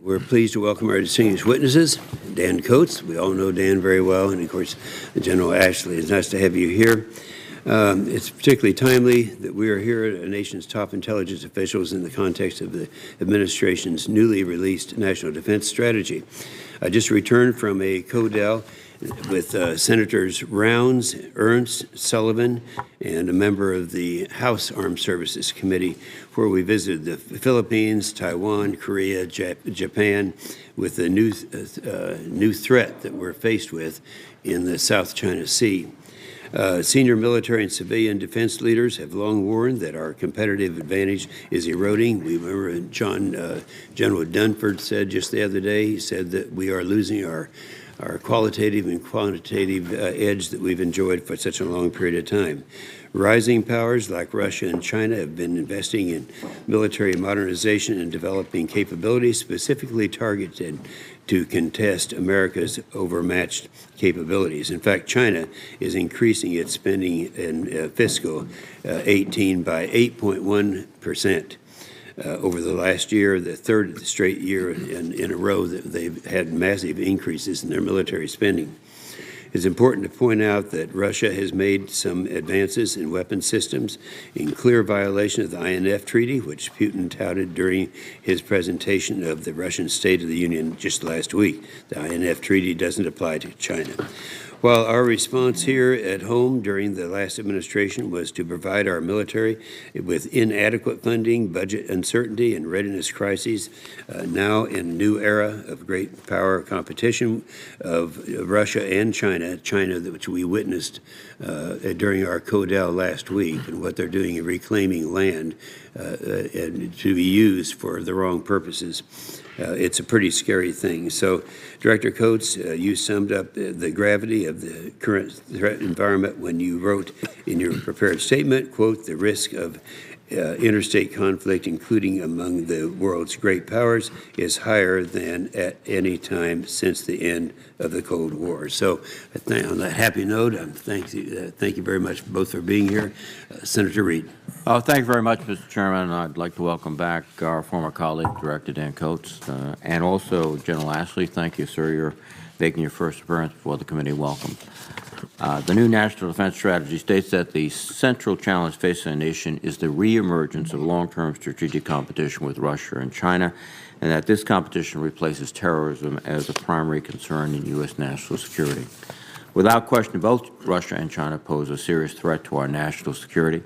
We're pleased to welcome our distinguished witnesses, Dan Coates. We all know Dan very well, and of course, General Ashley. It's nice to have you here. It's particularly timely that we are here, a nation's top intelligence officials, in the context of the administration's newly released National Defense Strategy. I just returned from a CODEL with Senators Rounds, Ernst, Sullivan, and a member of the House Armed Services Committee, where we visited the Philippines, Taiwan, Korea, Japan, with the new threat that we're faced with in the South China Sea. Senior military and civilian defense leaders have long warned that our competitive advantage is eroding. We remember General Dunford said just the other day, he said that we are losing our qualitative and quantitative edge that we've enjoyed for such a long period of time. Rising powers like Russia and China have been investing in military modernization and developing capabilities specifically targeted to contest America's overmatched capabilities. In fact, China is increasing its spending in fiscal 18 by 8.1%. Over the last year, the third straight year in a row that they've had massive increases in their military spending. It's important to point out that Russia has made some advances in weapon systems in clear violation of the INF Treaty, which Putin touted during his presentation of the Russian State of the Union just last week. The INF Treaty doesn't apply to China. While our response here at home during the last administration was to provide our military with inadequate funding, budget uncertainty, and readiness crises, now in a new era of great power competition of Russia and China, which we witnessed during our CODEL last week, and what they're doing in reclaiming land and to be used for the wrong purposes. It's a pretty scary thing. So, Director Coates, you summed up the gravity of the current threat environment when you wrote in your prepared statement, quote, "The risk of interstate conflict, including among the world's great powers, is higher than at any time since the end of the Cold War." So, on that happy note, thank you very much both for being here. Senator Reid. Thank you very much, Mr. Chairman. I'd like to welcome back our former colleague, Director Dan Coates, and also General Ashley. Thank you, sir. You're making your first appearance before the committee. Welcome. The new National Defense Strategy states that the central challenge facing the nation is the reemergence of long-term strategic competition with Russia and China, and that this competition replaces terrorism as a primary concern in U.S. national security. Without question, both Russia and China pose a serious threat to our national security.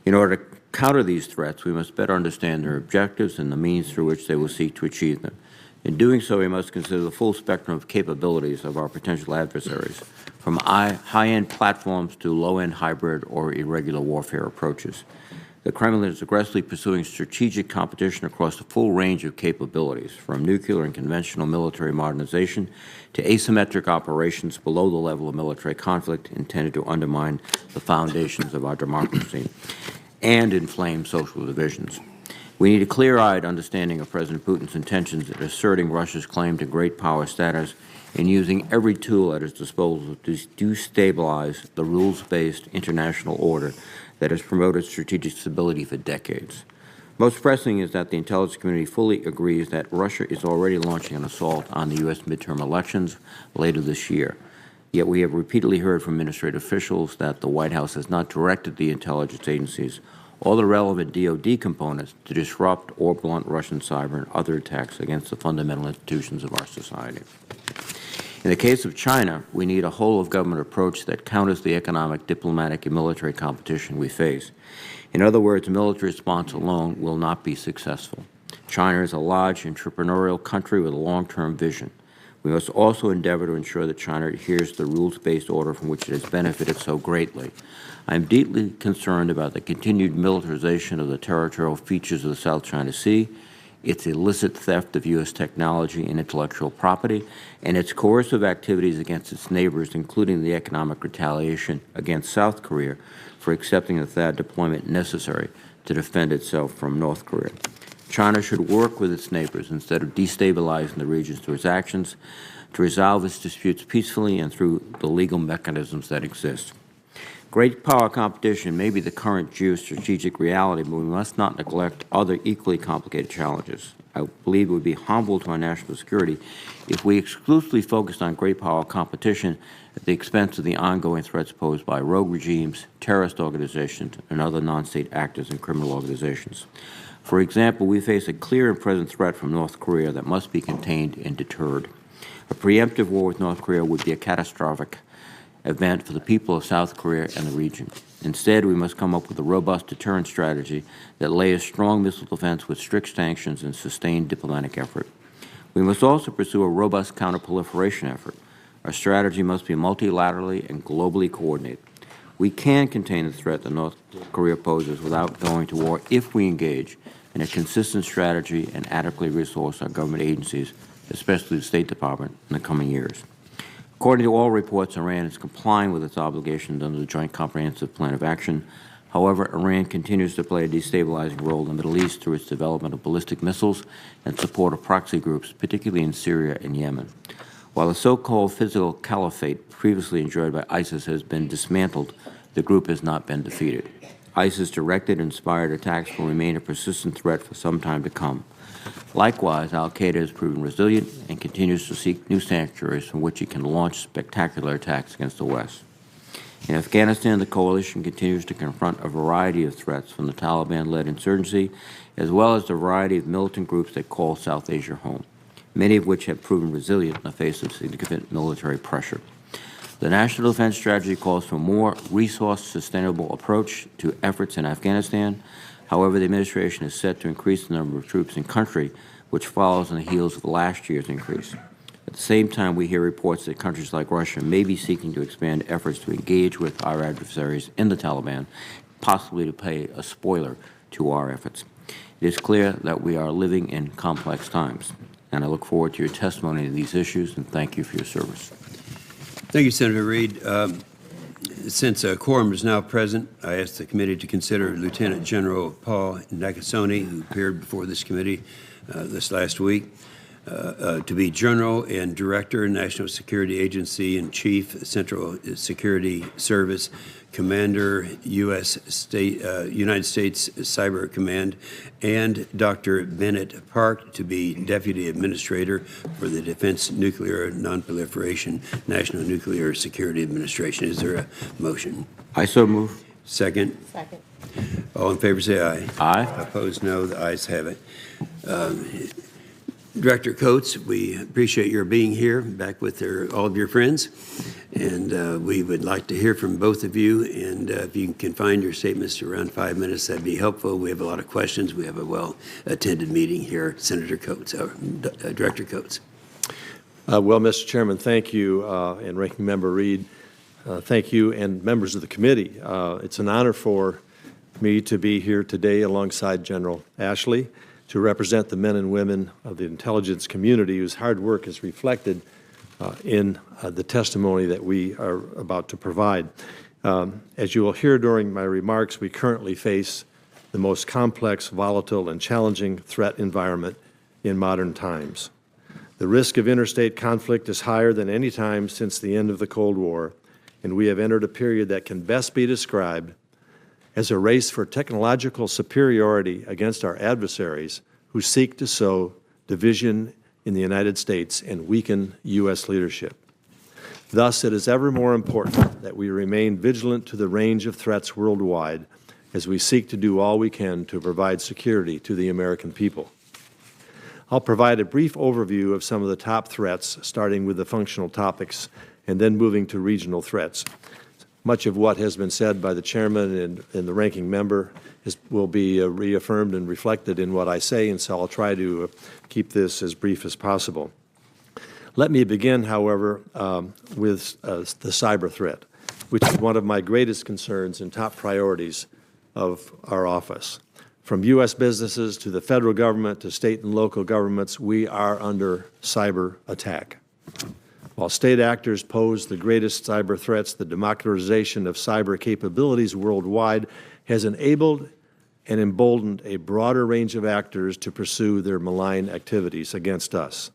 In order to counter these threats, we must better understand their objectives and the means through which they will seek to achieve them. In doing so, we must consider the full spectrum of capabilities of our potential adversaries, from high-end platforms to low-end hybrid or irregular warfare approaches. The Kremlin is aggressively pursuing strategic competition across the full range of capabilities, from nuclear and conventional military modernization to asymmetric operations below the level of military conflict intended to undermine the foundations of our democracy and inflame social divisions. We need a clear-eyed understanding of President Putin's intentions in asserting Russia's claim to great power status and using every tool at his disposal to destabilize the rules-based international order that has promoted strategic stability for decades. Most pressing is that the intelligence community fully agrees that Russia is already launching an assault on the U.S. midterm elections later this year. Yet we have repeatedly heard from administrative officials that the White House has not directed the intelligence agencies or the relevant DoD components to disrupt or blunt Russian cyber and other attacks against the fundamental institutions of our society. In the case of China, we need a whole-of-government approach that counters the economic, diplomatic, and military competition we face. In other words, military response alone will not be successful. China is a large entrepreneurial country with a long-term vision. We must also endeavor to ensure that China adheres to the rules-based order from which it has benefited so greatly. I am deeply concerned about the continued militarization of the territorial features of the South China Sea, its illicit theft of U.S. technology and intellectual property, and its coercive activities against its neighbors, including the economic retaliation against South Korea for accepting the THAAD deployment necessary to defend itself from North Korea. China should work with its neighbors instead of destabilizing the region through its actions to resolve its disputes peacefully and through the legal mechanisms that exist. Great power competition may be the current geostrategic reality, but we must not neglect other equally complicated challenges. I believe it would be harmful to our national security if we exclusively focused on great power competition at the expense of the ongoing threats posed by rogue regimes, terrorist organizations, and other non-state actors and criminal organizations. For example, we face a clear and present threat from North Korea that must be contained and deterred. A preemptive war with North Korea would be a catastrophic event for the people of South Korea and the region. Instead, we must come up with a robust deterrent strategy that layers strong missile defense with strict sanctions and sustained diplomatic effort. We must also pursue a robust counterproliferation effort. Our strategy must be multilaterally and globally coordinated. We can contain the threat that North Korea poses without going to war if we engage in a consistent strategy and adequately resource our government agencies, especially the State Department, in the coming years. According to all reports, Iran is complying with its obligations under the Joint Comprehensive Plan of Action. However, Iran continues to play a destabilizing role in the Middle East through its development of ballistic missiles and support of proxy groups, particularly in Syria and Yemen. While the so-called physical caliphate previously enjoyed by ISIS has been dismantled, the group has not been defeated. ISIS-directed and inspired attacks will remain a persistent threat for some time to come. Likewise, al-Qaeda has proven resilient and continues to seek new sanctuaries from which it can launch spectacular attacks against the West. In Afghanistan, the coalition continues to confront a variety of threats from the Taliban-led insurgency, as well as the variety of militant groups that call South Asia home, many of which have proven resilient in the face of significant military pressure. The National Defense Strategy calls for a more resource-sustainable approach to efforts in Afghanistan. However, the administration is set to increase the number of troops in country, which follows on the heels of last year's increase. At the same time, we hear reports that countries like Russia may be seeking to expand efforts to engage with our adversaries in the Taliban, possibly to pay a spoiler to our efforts. It is clear that we are living in complex times, and I look forward to your testimony on these issues, and thank you for your service. Thank you, Senator Reed. Since a quorum is now present, I ask the committee to consider Lieutenant General Paul Nakasone, who appeared before this committee this last week, to be General and Director, National Security Agency and Chief, Central Security Service, Commander, United States Cyber Command, and Dr. Bennett Park to be Deputy Administrator for the Defense Nuclear Nonproliferation National Nuclear Security Administration. Is there a motion? I so move. Second? Second. All in favor say aye. Aye. Opposed, no. The ayes have it. Director Coates, we appreciate your being here, back with all of your friends, and we would like to hear from both of you, and if you can confine your statements to around 5 minutes, that'd be helpful. We have a lot of questions. We have a well-attended meeting here. Senator Coates, Director Coates. Well, Mr. Chairman, thank you, and Ranking Member Reed, thank you, and members of the committee. It's an honor for me to be here today alongside General Ashley, to represent the men and women of the intelligence community whose hard work is reflected in the testimony that we are about to provide. As you will hear during my remarks, we currently face the most complex, volatile, and challenging threat environment in modern times. The risk of interstate conflict is higher than any time since the end of the Cold War, and we have entered a period that can best be described as a race for technological superiority against our adversaries who seek to sow division in the United States and weaken U.S. leadership. Thus, it is ever more important that we remain vigilant to the range of threats worldwide as we seek to do all we can to provide security to the American people. I'll provide a brief overview of some of the top threats, starting with the functional topics and then moving to regional threats. Much of what has been said by the chairman and the ranking member will be reaffirmed and reflected in what I say, and so I'll try to keep this as brief as possible. Let me begin, however, with the cyber threat, which is one of my greatest concerns and top priorities of our office. From U.S. businesses to the federal government to state and local governments, we are under cyber attack. While state actors pose the greatest cyber threats, the democratization of cyber capabilities worldwide has enabled and emboldened a broader range of actors to pursue their malign activities against us.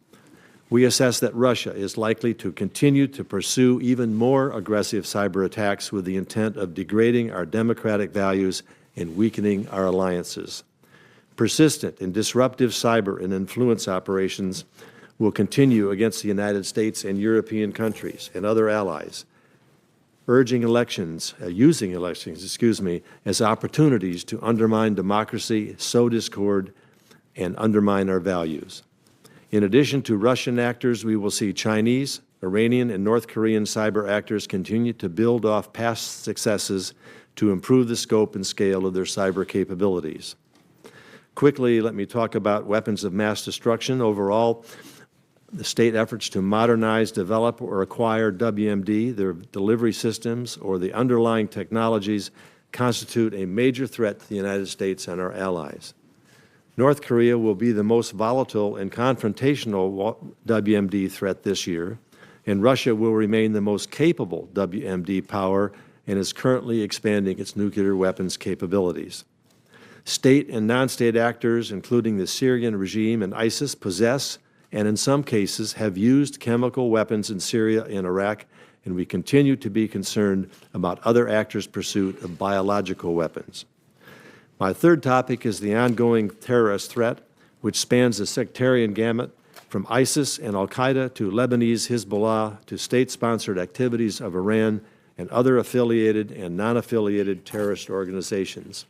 We assess that Russia is likely to continue to pursue even more aggressive cyber attacks with the intent of degrading our democratic values and weakening our alliances. Persistent and disruptive cyber and influence operations will continue against the United States and European countries and other allies, using elections, as opportunities to undermine democracy, sow discord, and undermine our values. In addition to Russian actors, we will see Chinese, Iranian, and North Korean cyber actors continue to build off past successes to improve the scope and scale of their cyber capabilities. Quickly, let me talk about weapons of mass destruction. Overall, the state efforts to modernize, develop, or acquire WMD, their delivery systems, or the underlying technologies constitute a major threat to the United States and our allies. North Korea will be the most volatile and confrontational WMD threat this year, and Russia will remain the most capable WMD power and is currently expanding its nuclear weapons capabilities. State and non-state actors, including the Syrian regime and ISIS, possess and in some cases have used chemical weapons in Syria and Iraq, and we continue to be concerned about other actors' pursuit of biological weapons. My third topic is the ongoing terrorist threat, which spans the sectarian gamut from ISIS and al-Qaeda to Lebanese Hezbollah to state-sponsored activities of Iran and other affiliated and non-affiliated terrorist organizations.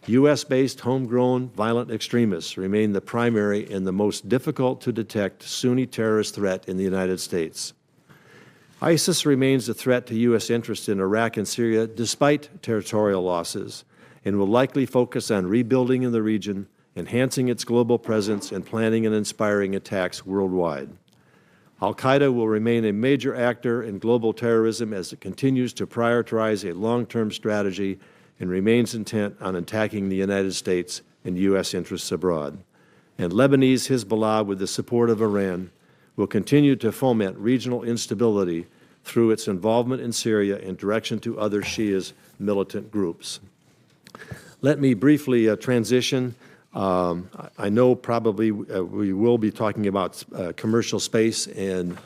U.S.-based homegrown violent extremists remain the primary and the most difficult to detect Sunni terrorist threat in the United States. ISIS remains a threat to U.S. interests in Iraq and Syria despite territorial losses, and will likely focus on rebuilding in the region, enhancing its global presence, and planning and inspiring attacks worldwide. Al-Qaeda will remain a major actor in global terrorism as it continues to prioritize a long-term strategy and remains intent on attacking the United States and U.S. interests abroad. And Lebanese Hezbollah, with the support of Iran, will continue to foment regional instability through its involvement in Syria and direction to other Shia militant groups. Let me briefly transition. I know probably we will be talking about commercial space, and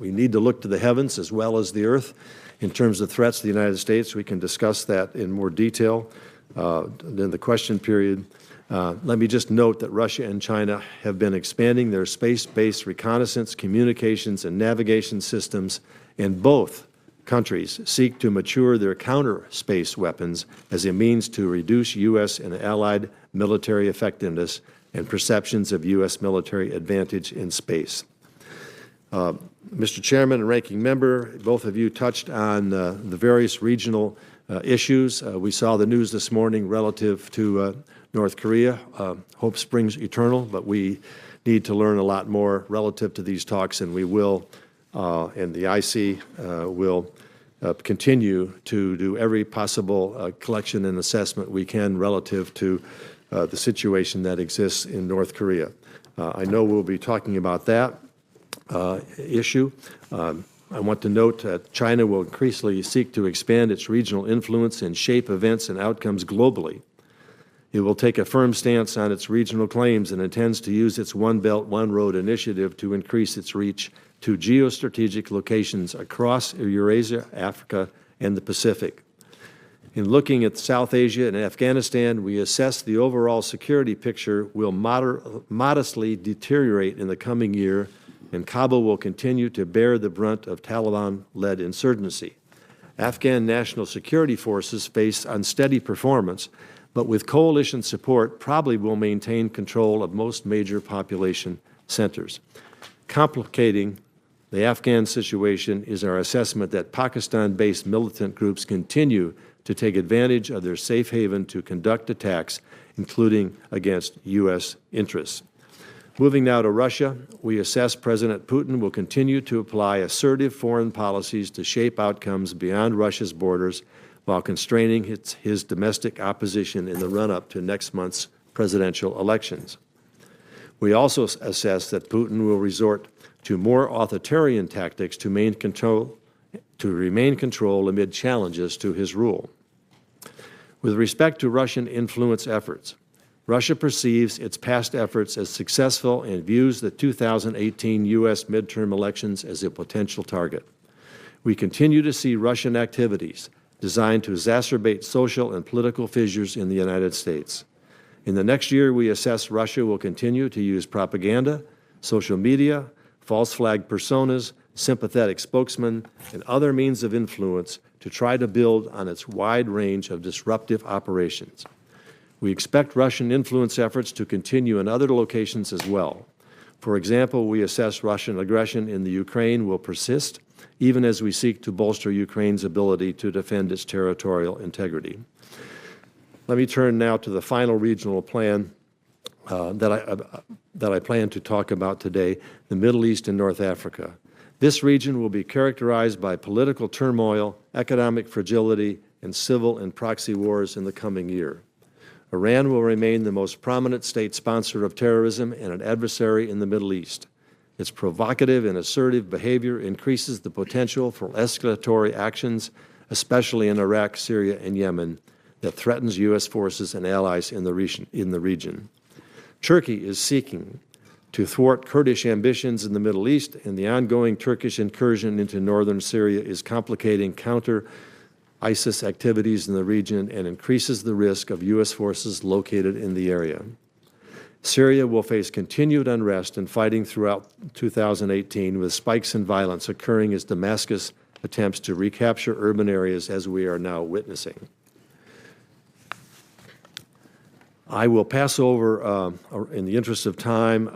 we need to look to the heavens as well as the earth in terms of threats to the United States. We can discuss that in more detail in the question period. Let me just note that Russia and China have been expanding their space-based reconnaissance, communications, and navigation systems, and both countries seek to mature their counter-space weapons as a means to reduce U.S. and allied military effectiveness and perceptions of U.S. military advantage in space. Mr. Chairman and Ranking Member, both of you touched on the various regional issues. We saw the news this morning relative to North Korea. Hope springs eternal, but we need to learn a lot more relative to these talks, and we will, and the IC will continue to do every possible collection and assessment we can relative to the situation that exists in North Korea. I know we'll be talking about that issue. I want to note that China will increasingly seek to expand its regional influence and shape events and outcomes globally. It will take a firm stance on its regional claims and intends to use its One Belt, One Road initiative to increase its reach to geostrategic locations across Eurasia, Africa, and the Pacific. In looking at South Asia and Afghanistan, we assess the overall security picture will modestly deteriorate in the coming year, and Kabul will continue to bear the brunt of Taliban-led insurgency. Afghan national security forces face unsteady performance, but with coalition support probably will maintain control of most major population centers. Complicating the Afghan situation is our assessment that Pakistan-based militant groups continue to take advantage of their safe haven to conduct attacks, including against U.S. interests. Moving now to Russia, we assess President Putin will continue to apply assertive foreign policies to shape outcomes beyond Russia's borders while constraining his domestic opposition in the run-up to next month's presidential elections. We also assess that Putin will resort to more authoritarian tactics to remain control amid challenges to his rule. With respect to Russian influence efforts, Russia perceives its past efforts as successful and views the 2018 U.S. midterm elections as a potential target. We continue to see Russian activities designed to exacerbate social and political fissures in the United States. In the next year, we assess Russia will continue to use propaganda, social media, false flag personas, sympathetic spokesmen, and other means of influence to try to build on its wide range of disruptive operations. We expect Russian influence efforts to continue in other locations as well. For example, we assess Russian aggression in the Ukraine will persist, even as we seek to bolster Ukraine's ability to defend its territorial integrity. Let me turn now to the final regional plan that I plan to talk about today, the Middle East and North Africa. This region will be characterized by political turmoil, economic fragility, and civil and proxy wars in the coming year. Iran will remain the most prominent state sponsor of terrorism and an adversary in the Middle East. Its provocative and assertive behavior increases the potential for escalatory actions, especially in Iraq, Syria, and Yemen, that threatens U.S. forces and allies in the region. Turkey is seeking to thwart Kurdish ambitions in the Middle East, and the ongoing Turkish incursion into northern Syria is complicating counter-ISIS activities in the region and increases the risk of U.S. forces located in the area. Syria will face continued unrest and fighting throughout 2018, with spikes in violence occurring as Damascus attempts to recapture urban areas, as we are now witnessing. I will pass over, in the interest of time,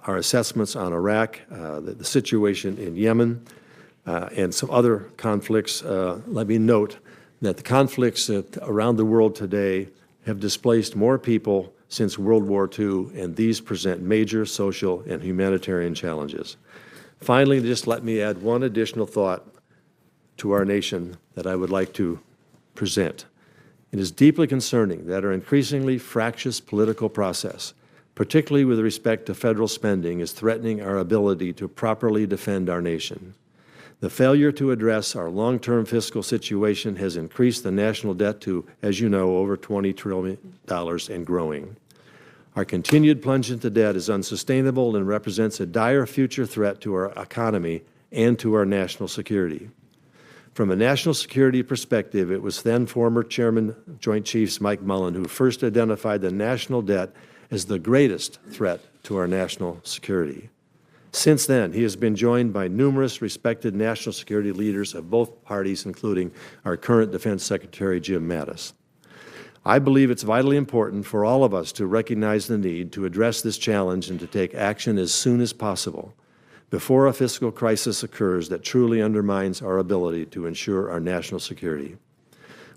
our assessments on Iraq, the situation in Yemen, and some other conflicts. Let me note that the conflicts around the world today have displaced more people since World War II, and these present major social and humanitarian challenges. Finally, just let me add one additional thought to our nation that I would like to present. It is deeply concerning that our increasingly fractious political process, particularly with respect to federal spending, is threatening our ability to properly defend our nation. The failure to address our long-term fiscal situation has increased the national debt to, as you know, over $20 trillion and growing. Our continued plunge into debt is unsustainable and represents a dire future threat to our economy and to our national security. From a national security perspective, it was then former Chairman Joint Chiefs Mike Mullen who first identified the national debt as the greatest threat to our national security. Since then, he has been joined by numerous respected national security leaders of both parties, including our current Defense Secretary, Jim Mattis. I believe it's vitally important for all of us to recognize the need to address this challenge and to take action as soon as possible, before a fiscal crisis occurs that truly undermines our ability to ensure our national security.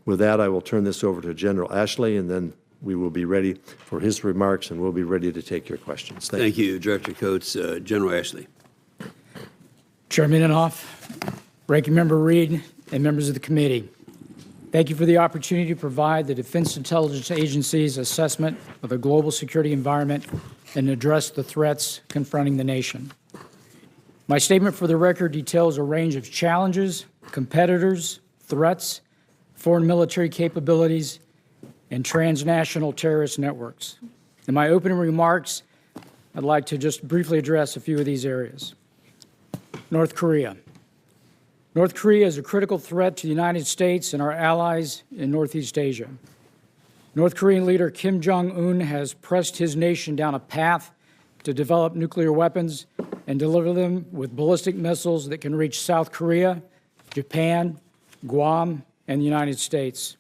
With that, I will turn this over to General Ashley, and then we will be ready for his remarks, and we'll be ready to take your questions. Thank you, Director Coates. General Ashley. Chairman Inhofe, Ranking Member Reed, and members of the committee, thank you for the opportunity to provide the Defense Intelligence Agency's assessment of the global security environment and address the threats confronting the nation. My statement for the record details a range of challenges, competitors, threats, foreign military capabilities, and transnational terrorist networks. In my opening remarks, I'd like to just briefly address a few of these areas. North Korea. North Korea is a critical threat to the United States and our allies in Northeast Asia. North Korean leader Kim Jong-un has pressed his nation down a path to develop nuclear weapons and deliver them with ballistic missiles that can reach South Korea, Japan, Guam, and the United States.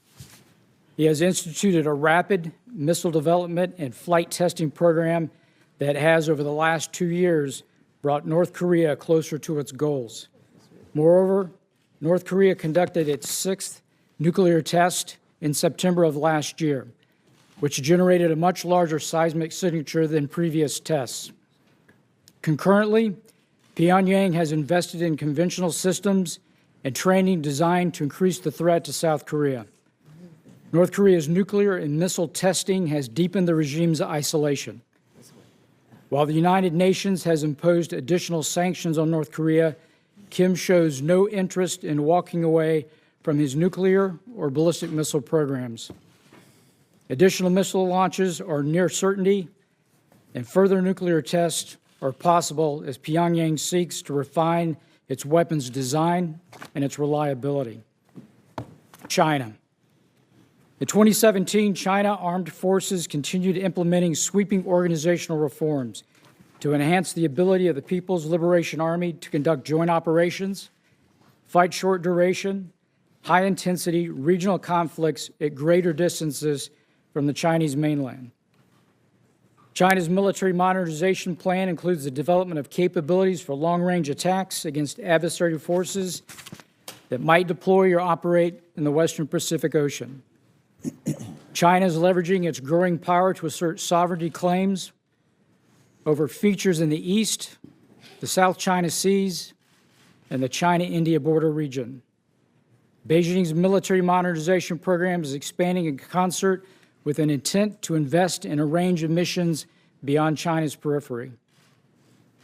He has instituted a rapid missile development and flight testing program that has, over the last 2 years, brought North Korea closer to its goals. Moreover, North Korea conducted its 6th nuclear test in September of last year, which generated a much larger seismic signature than previous tests. Concurrently, Pyongyang has invested in conventional systems and training designed to increase the threat to South Korea. North Korea's nuclear and missile testing has deepened the regime's isolation. While the United Nations has imposed additional sanctions on North Korea, Kim shows no interest in walking away from his nuclear or ballistic missile programs. Additional missile launches are near certainty, and further nuclear tests are possible as Pyongyang seeks to refine its weapons design and its reliability. China. In 2017, China Armed Forces continued implementing sweeping organizational reforms to enhance the ability of the People's Liberation Army to conduct joint operations, fight short duration, high-intensity regional conflicts at greater distances from the Chinese mainland. China's military modernization plan includes the development of capabilities for long-range attacks against adversary forces that might deploy or operate in the Western Pacific Ocean. China is leveraging its growing power to assert sovereignty claims over features in the East, the South China Seas, and the China-India border region. Beijing's military modernization program is expanding in concert with an intent to invest in a range of missions beyond China's periphery.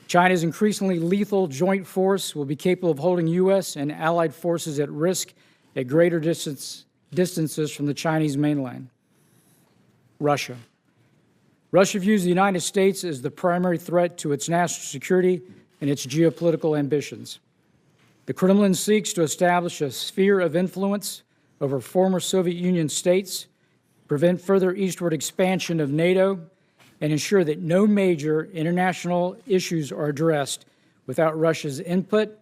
China's increasingly lethal joint force will be capable of holding U.S. and allied forces at risk at greater distances from the Chinese mainland. Russia. Russia views the United States as the primary threat to its national security and its geopolitical ambitions. The Kremlin seeks to establish a sphere of influence over former Soviet Union states, prevent further eastward expansion of NATO, and ensure that no major international issues are addressed without Russia's input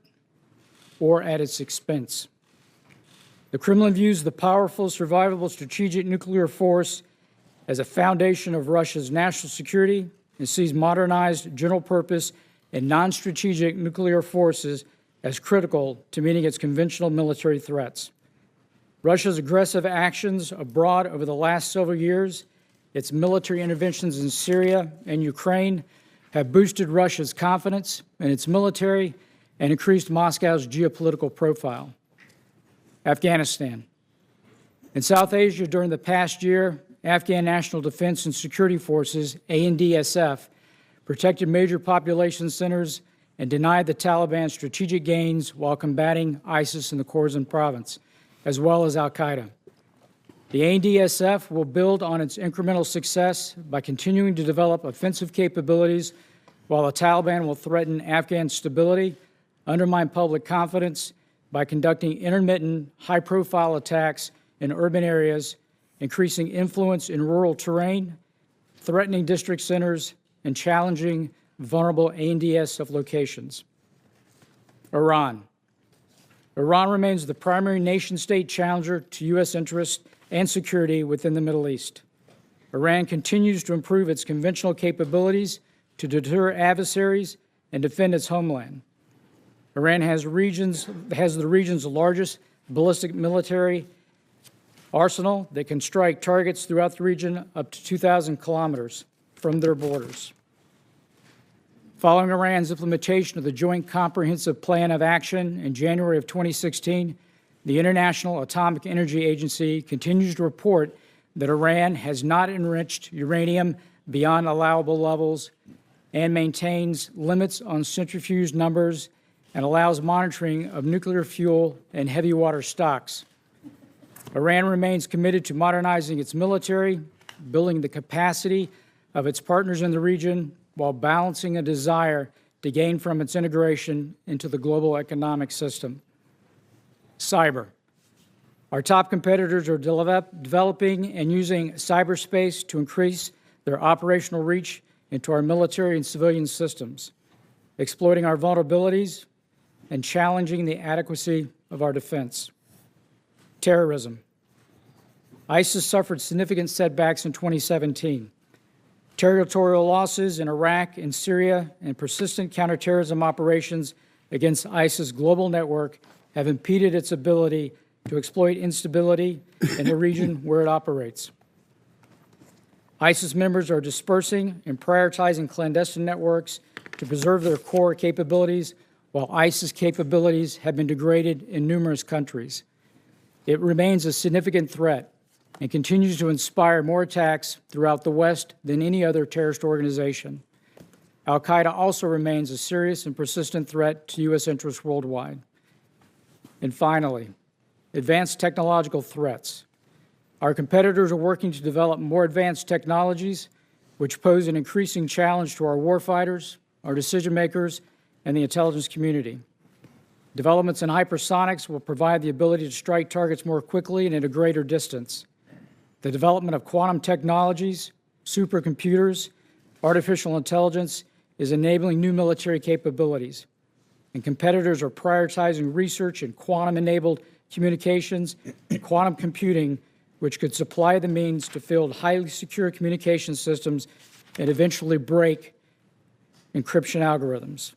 or at its expense. The Kremlin views the powerful, survivable strategic nuclear force as a foundation of Russia's national security and sees modernized general-purpose and non-strategic nuclear forces as critical to meeting its conventional military threats. Russia's aggressive actions abroad over the last several years, its military interventions in Syria and Ukraine, have boosted Russia's confidence in its military and increased Moscow's geopolitical profile. Afghanistan. In South Asia during the past year, Afghan National Defense and Security Forces, ANDSF, protected major population centers and denied the Taliban strategic gains while combating ISIS in the Khorasan province, as well as al-Qaeda. The ANDSF will build on its incremental success by continuing to develop offensive capabilities, while the Taliban will threaten Afghan stability, undermine public confidence by conducting intermittent, high-profile attacks in urban areas, increasing influence in rural terrain, threatening district centers, and challenging vulnerable ANDSF locations. Iran. Iran remains the primary nation-state challenger to U.S. interests and security within the Middle East. Iran continues to improve its conventional capabilities to deter adversaries and defend its homeland. Iran has the region's largest ballistic military arsenal that can strike targets throughout the region up to 2,000 kilometers from their borders. Following Iran's implementation of the Joint Comprehensive Plan of Action in January of 2016, the International Atomic Energy Agency continues to report that Iran has not enriched uranium beyond allowable levels and maintains limits on centrifuge numbers and allows monitoring of nuclear fuel and heavy water stocks. Iran remains committed to modernizing its military, building the capacity of its partners in the region, while balancing a desire to gain from its integration into the global economic system. Cyber. Our top competitors are developing and using cyberspace to increase their operational reach into our military and civilian systems, exploiting our vulnerabilities and challenging the adequacy of our defense. Terrorism. ISIS suffered significant setbacks in 2017. Territorial losses in Iraq and Syria and persistent counterterrorism operations against ISIS' global network have impeded its ability to exploit instability in the region where it operates. ISIS members are dispersing and prioritizing clandestine networks to preserve their core capabilities, while ISIS capabilities have been degraded in numerous countries. It remains a significant threat and continues to inspire more attacks throughout the West than any other terrorist organization. Al-Qaeda also remains a serious and persistent threat to U.S. interests worldwide. And finally, advanced technological threats. Our competitors are working to develop more advanced technologies, which pose an increasing challenge to our warfighters, our decision makers, and the intelligence community. Developments in hypersonics will provide the ability to strike targets more quickly and at a greater distance. The development of quantum technologies, supercomputers, artificial intelligence is enabling new military capabilities, and competitors are prioritizing research in quantum-enabled communications and quantum computing, which could supply the means to field highly secure communication systems and eventually break encryption algorithms.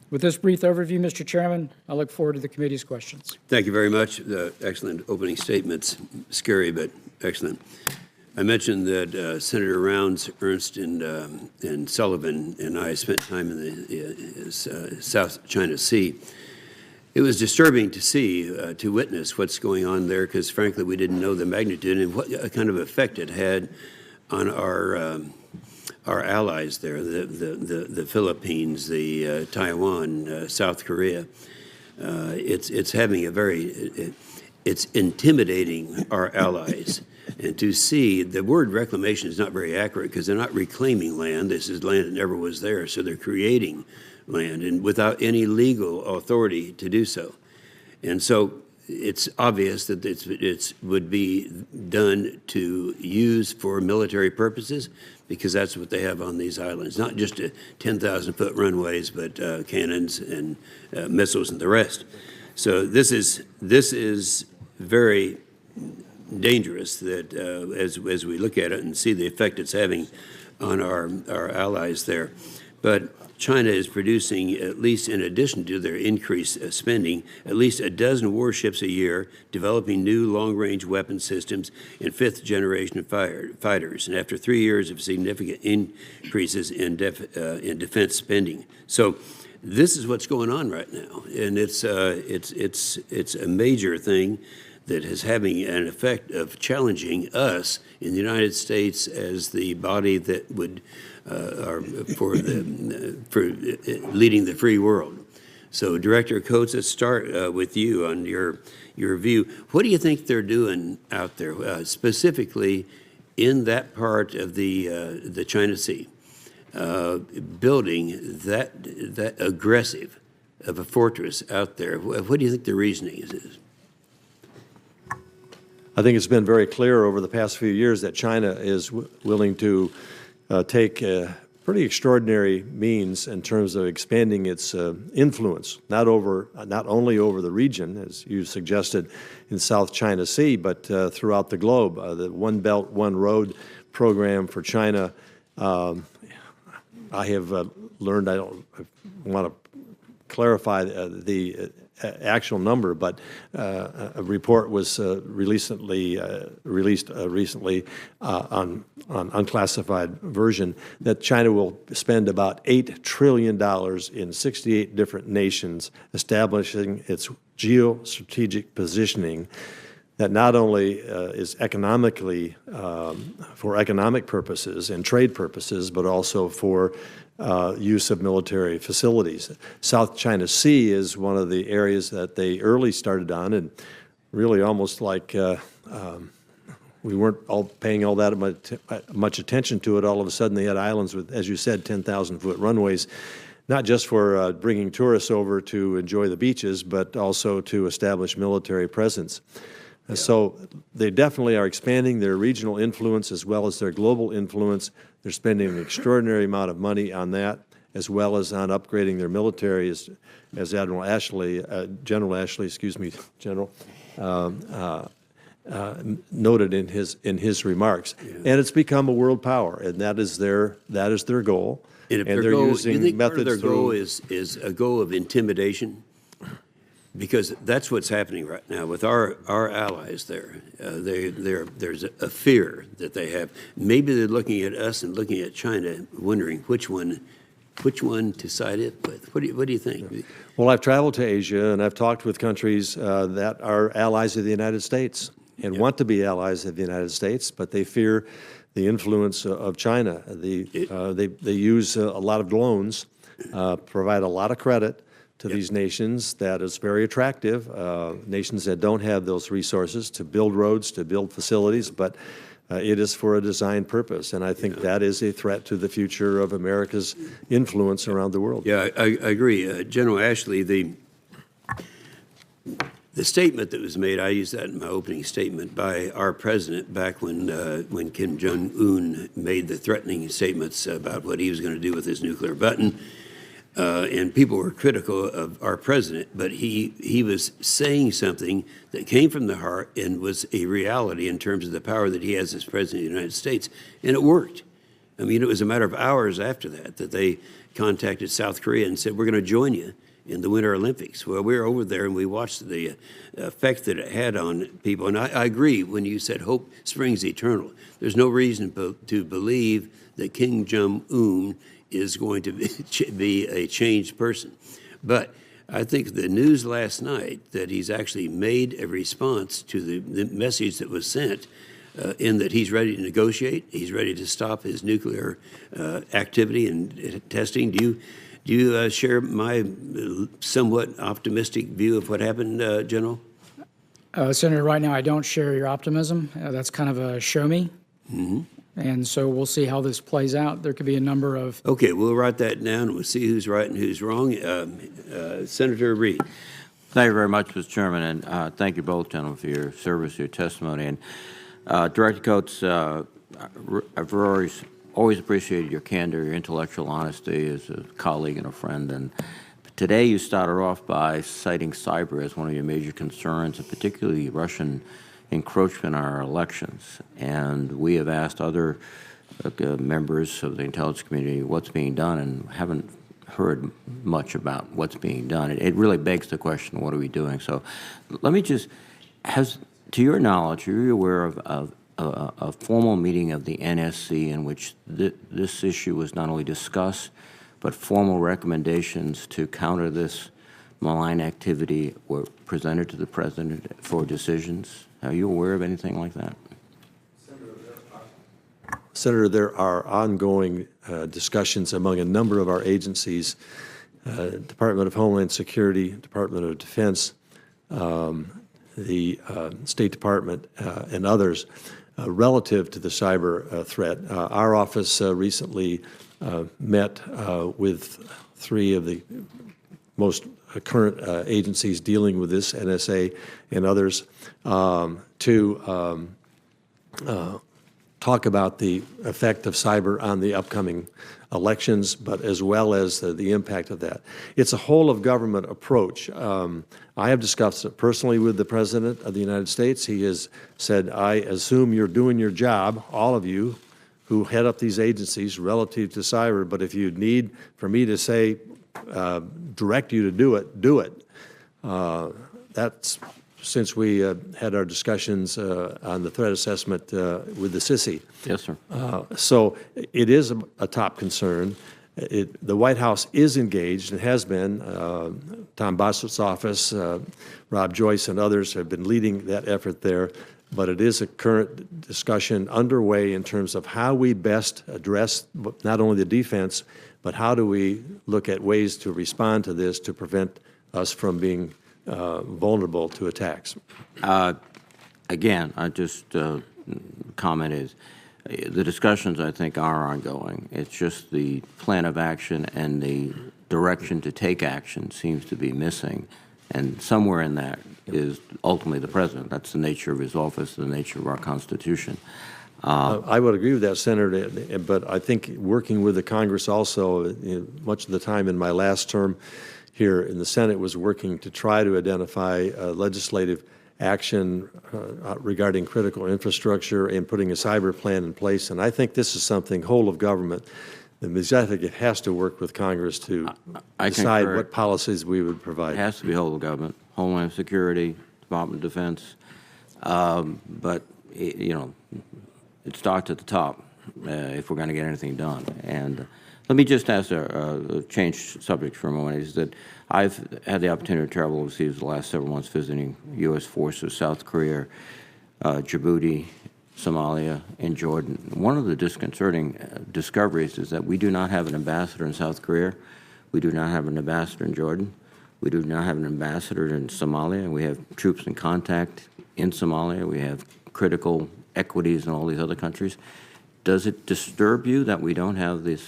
With this brief overview, Mr. Chairman, I look forward to the committee's questions. Thank you very much. Excellent opening statements. Scary, but excellent. I mentioned that Senator Rounds, Ernst, and Sullivan and I spent time in the South China Sea. It was disturbing to see, to witness what's going on there, because frankly, we didn't know the magnitude and what kind of effect it had on our allies there, the Philippines, the Taiwan, South Korea. It's having a very, it's intimidating our allies. And to see, the word reclamation is not very accurate because they're not reclaiming land. This is land that never was there, so they're creating land and without any legal authority to do so. And so it's obvious that it would be done to use for military purposes, because that's what they have on these islands, not just 10,000-foot runways, but cannons and missiles and the rest. So this is very dangerous that as we look at it and see the effect it's having on our allies there. But China is producing, at least in addition to their increased spending, at least a dozen warships a year, developing new long-range weapon systems and fifth-generation fighters, and after 3 years of significant increases in defense spending. So this is what's going on right now, and it's a major thing that is having an effect of challenging us in the United States as the body that would for leading the free world. So, Director Coates, let's start with you on your view. What do you think they're doing out there, specifically in that part of the China Sea, building that aggressive of a fortress out there? What do you think the reasoning is? I think it's been very clear over the past few years that China is willing to take pretty extraordinary means in terms of expanding its influence, not only over the region, as you suggested, in South China Sea, but throughout the globe. The One Belt, One Road program for China, I have learned, I don't want to clarify the actual number, but a report was released recently on unclassified version that China will spend about $8 trillion in 68 different nations, establishing its geostrategic positioning that not only is economically for economic purposes and trade purposes, but also for use of military facilities. South China Sea is one of the areas that they early started on, and really almost like we weren't all paying all that much attention to it. All of a sudden they had islands with, as you said, 10,000-foot runways, not just for bringing tourists over to enjoy the beaches, but also to establish military presence. Yeah. So they definitely are expanding their regional influence as well as their global influence. They're spending an extraordinary amount of money on that, as well as on upgrading their military, as General Ashley, noted in his remarks. Yeah. And it's become a world power, and that is their goal. And if they're using you think part of their goal is a goal of intimidation? Because that's what's happening right now with our allies there. There's a fear that they have. Maybe they're looking at us and looking at China, wondering which one to side it with. What do you think? Well, I've traveled to Asia, and I've talked with countries that are allies of the United States and want to be allies of the United States, but they fear the influence of China. They use a lot of loans, provide a lot of credit to these nations that is very attractive, nations that don't have those resources to build roads, to build facilities, but it is for a design purpose, and I think that is a threat to the future of America's influence around the world. Yeah, I agree. General Ashley, the statement that was made, I used that in my opening statement, by our president back when Kim Jong-un made the threatening statements about what he was going to do with his nuclear button. And people were critical of our president, but he was saying something that came from the heart and was a reality in terms of the power that he has as president of the United States, and it worked. I mean, it was a matter of hours after that they contacted South Korea and said, we're going to join you in the Winter Olympics. Well, we were over there and we watched the effect that it had on people, and I agree when you said hope springs eternal. There's no reason to believe that Kim Jong-un is going to be a changed person. But I think the news last night that he's actually made a response to the message that was sent in that he's ready to negotiate, he's ready to stop his nuclear activity and testing. Do you share my somewhat optimistic view of what happened, General? Senator, right now I don't share your optimism. That's kind of a show me. Mm-hmm. And so we'll see how this plays out. There could be a number of... Okay, we'll write that down, and we'll see who's right and who's wrong. Senator Reed. Thank you very much, Mr. Chairman, and thank you both, gentlemen, for your service, your testimony. And Director Coates, I've always appreciated your candor, your intellectual honesty as a colleague and a friend. And today you started off by citing cyber as one of your major concerns, and particularly Russian encroachment on our elections. And we have asked other members of the intelligence community what's being done and haven't heard much about what's being done. It really begs the question, what are we doing? So let me just, to your knowledge, are you aware of a formal meeting of the NSC in which this issue was not only discussed, but formal recommendations to counter this malign activity were presented to the President for decisions? Are you aware of anything like that? Senator, there are ongoing discussions among a number of our agencies, Department of Homeland Security, Department of Defense, the State Department, and others relative to the cyber threat. Our office recently met with 3 of the most current agencies dealing with this, NSA and others, to talk about the effect of cyber on the upcoming elections, but as well as the impact of that. It's a whole-of-government approach. I have discussed it personally with the President of the United States. He has said, I assume you're doing your job, all of you who head up these agencies relative to cyber, but if you need for me to say, direct you to do it, do it. That's since we had our discussions on the threat assessment with the CISI. Yes, sir. So it is a top concern. The White House is engaged and has been. Tom Bossett's office, Rob Joyce and others have been leading that effort there. But it is a current discussion underway in terms of how we best address not only the defense, but how do we look at ways to respond to this to prevent us from being vulnerable to attacks? Again, I just comment is the discussions, I think, are ongoing. It's just the plan of action and the direction to take action seems to be missing. And somewhere in that is ultimately the President. That's the nature of his office, the nature of our Constitution. I would agree with that, Senator, but I think working with the Congress also, much of the time in my last term here in the Senate was working to try to identify legislative action regarding critical infrastructure and putting a cyber plan in place. And I think this is something whole of government. The executive has to work with Congress to decide what policies we would provide. It has to be whole of government, Homeland Security, Department of Defense, but you know, it starts at the top if we're going to get anything done. And let me just ask a change subject for a moment. Is that I've had the opportunity to travel overseas the last several months visiting U.S. forces, South Korea, Djibouti, Somalia, and Jordan. One of the disconcerting discoveries is that we do not have an ambassador in South Korea. We do not have an ambassador in Jordan. We do not have an ambassador in Somalia. We have troops in contact in Somalia. We have critical equities in all these other countries. Does it disturb you that we don't have the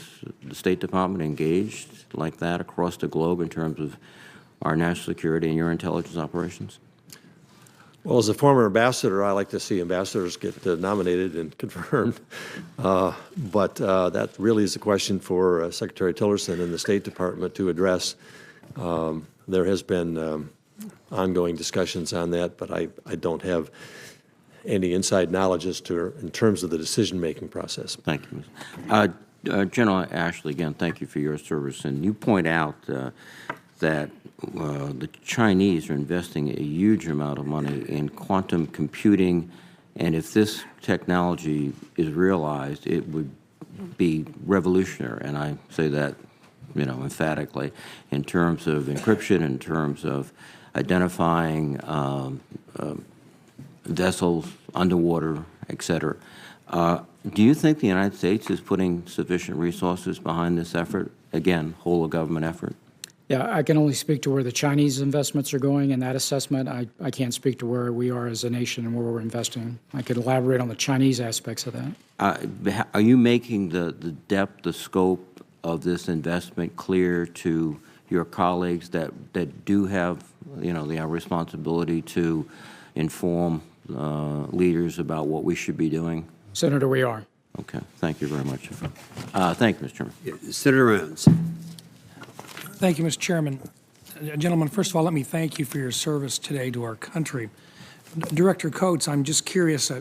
State Department engaged like that across the globe in terms of our national security and your intelligence operations? Well, as a former ambassador, I like to see ambassadors get nominated and confirmed. But that really is a question for Secretary Tillerson and the State Department to address. There has been ongoing discussions on that, but I don't have any inside knowledge as to in terms of the decision-making process. Thank you. General Ashley, again, thank you for your service. And you point out that the Chinese are investing a huge amount of money in quantum computing, and if this technology is realized, it would be revolutionary. And I say that, emphatically, in terms of encryption, in terms of identifying vessels underwater, et cetera. Do you think the United States is putting sufficient resources behind this effort? Again, whole of government effort? Yeah, I can only speak to where the Chinese investments are going in that assessment. I can't speak to where we are as a nation and where we're investing. I could elaborate on the Chinese aspects of that. Are you making the depth, the scope of this investment clear to your colleagues that do have, the responsibility to inform leaders about what we should be doing? Senator, we are. Okay, thank you very much. Thank you, Mr. Chairman. Yeah, Senator Rounds. Thank you, Mr. Chairman. Gentlemen, first of all, let me thank you for your service today to our country. Director Coates, I'm just curious,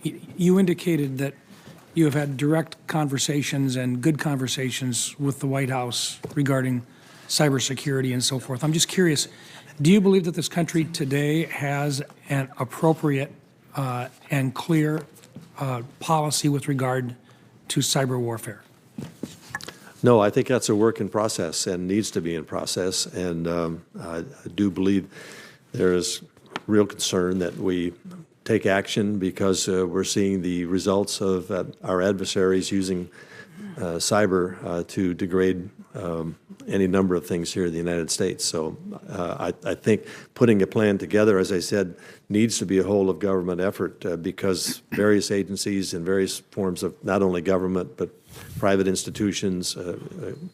you indicated that you have had direct conversations and good conversations with the White House regarding cybersecurity and so forth. I'm just curious, do you believe that this country today has an appropriate and clear policy with regard to cyber warfare? No, I think that's a work in process and needs to be in process. And I do believe there is real concern that we take action because we're seeing the results of our adversaries using cyber to degrade any number of things here in the United States. So I think putting a plan together, as I said, needs to be a whole of government effort because various agencies and various forms of not only government but private institutions,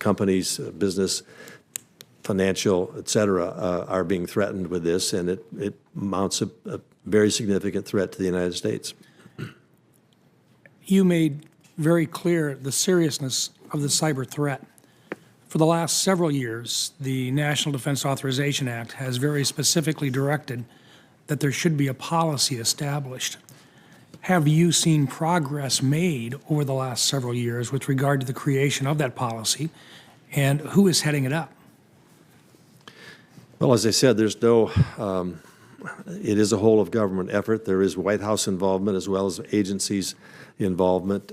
companies, business, financial, et cetera, are being threatened with this, and it mounts a very significant threat to the United States. You made very clear the seriousness of the cyber threat. For the last several years, the National Defense Authorization Act has very specifically directed that there should be a policy established. Have you seen progress made over the last several years with regard to the creation of that policy, and who is heading it up? Well, as I said, there's no, it is a whole of government effort. There is White House involvement as well as agencies involvement.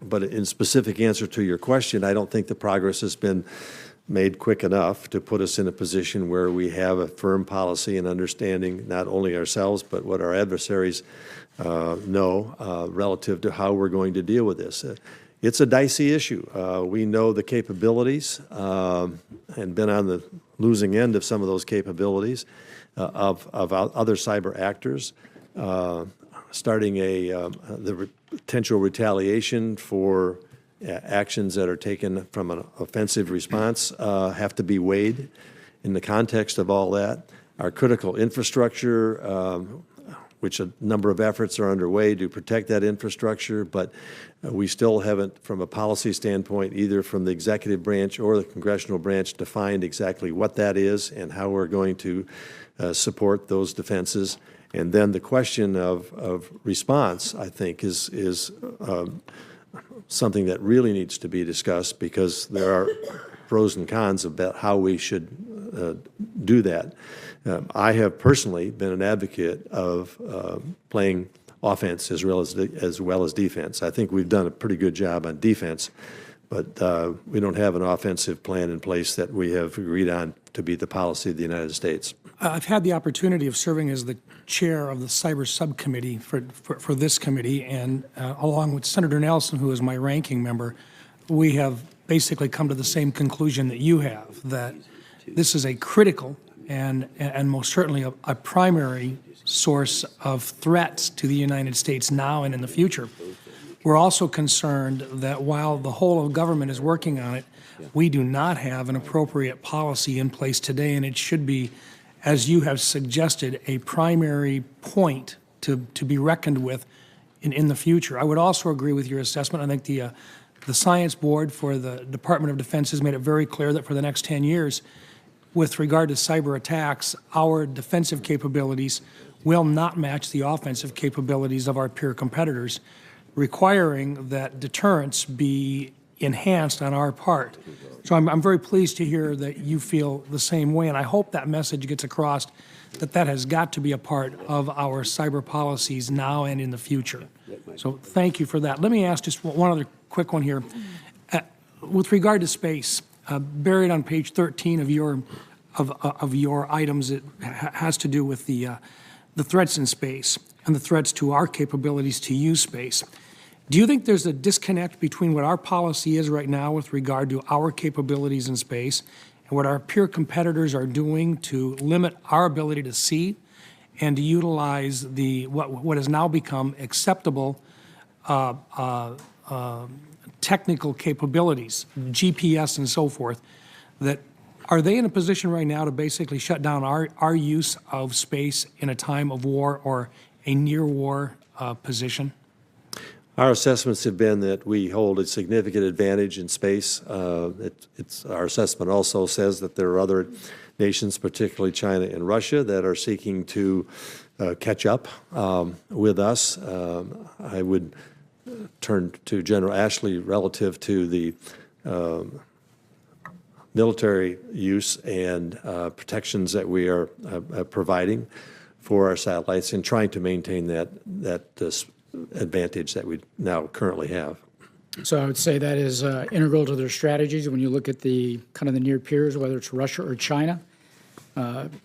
But in specific answer to your question, I don't think the progress has been made quick enough to put us in a position where we have a firm policy and understanding not only ourselves but what our adversaries know relative to how we're going to deal with this. It's a dicey issue. We know the capabilities and been on the losing end of some of those capabilities of other cyber actors, starting the potential retaliation for actions that are taken from an offensive response have to be weighed in the context of all that. Our critical infrastructure, which a number of efforts are underway to protect that infrastructure, but we still haven't, from a policy standpoint, either from the executive branch or the congressional branch, defined exactly what that is and how we're going to support those defenses. And then the question of response, I think, is something that really needs to be discussed because there are pros and cons about how we should do that. I have personally been an advocate of playing offense as well as defense. I think we've done a pretty good job on defense, but we don't have an offensive plan in place that we have agreed on to be the policy of the United States. I've had the opportunity of serving as the chair of the cyber subcommittee for this committee, and along with Senator Nelson, who is my ranking member, we have basically come to the same conclusion that you have, that this is a critical and most certainly a primary source of threats to the United States now and in the future. We're also concerned that while the whole of government is working on it, we do not have an appropriate policy in place today, and it should be, as you have suggested, a primary point to be reckoned with in the future. I would also agree with your assessment. I think the Science Board for the Department of Defense has made it very clear that for the next 10 years, with regard to cyber attacks, our defensive capabilities will not match the offensive capabilities of our peer competitors, requiring that deterrence be enhanced on our part. So I'm very pleased to hear that you feel the same way, and I hope that message gets across that that has got to be a part of our cyber policies now and in the future. So thank you for that. Let me ask just one other quick one here. With regard to space, buried on page 13 of your items, it has to do with the threats in space and the threats to our capabilities to use space. Do you think there's a disconnect between what our policy is right now with regard to our capabilities in space and what our peer competitors are doing to limit our ability to see and to utilize what has now become acceptable technical capabilities, GPS and so forth, that are they in a position right now to basically shut down our use of space in a time of war or a near-war position? Our assessments have been that we hold a significant advantage in space. Our assessment also says that there are other nations, particularly China and Russia, that are seeking to catch up with us. I would turn to General Ashley relative to the military use and protections that we are providing for our satellites and trying to maintain that advantage that we now currently have. So I would say that is integral to their strategies. When you look at the kind of the near peers, whether it's Russia or China,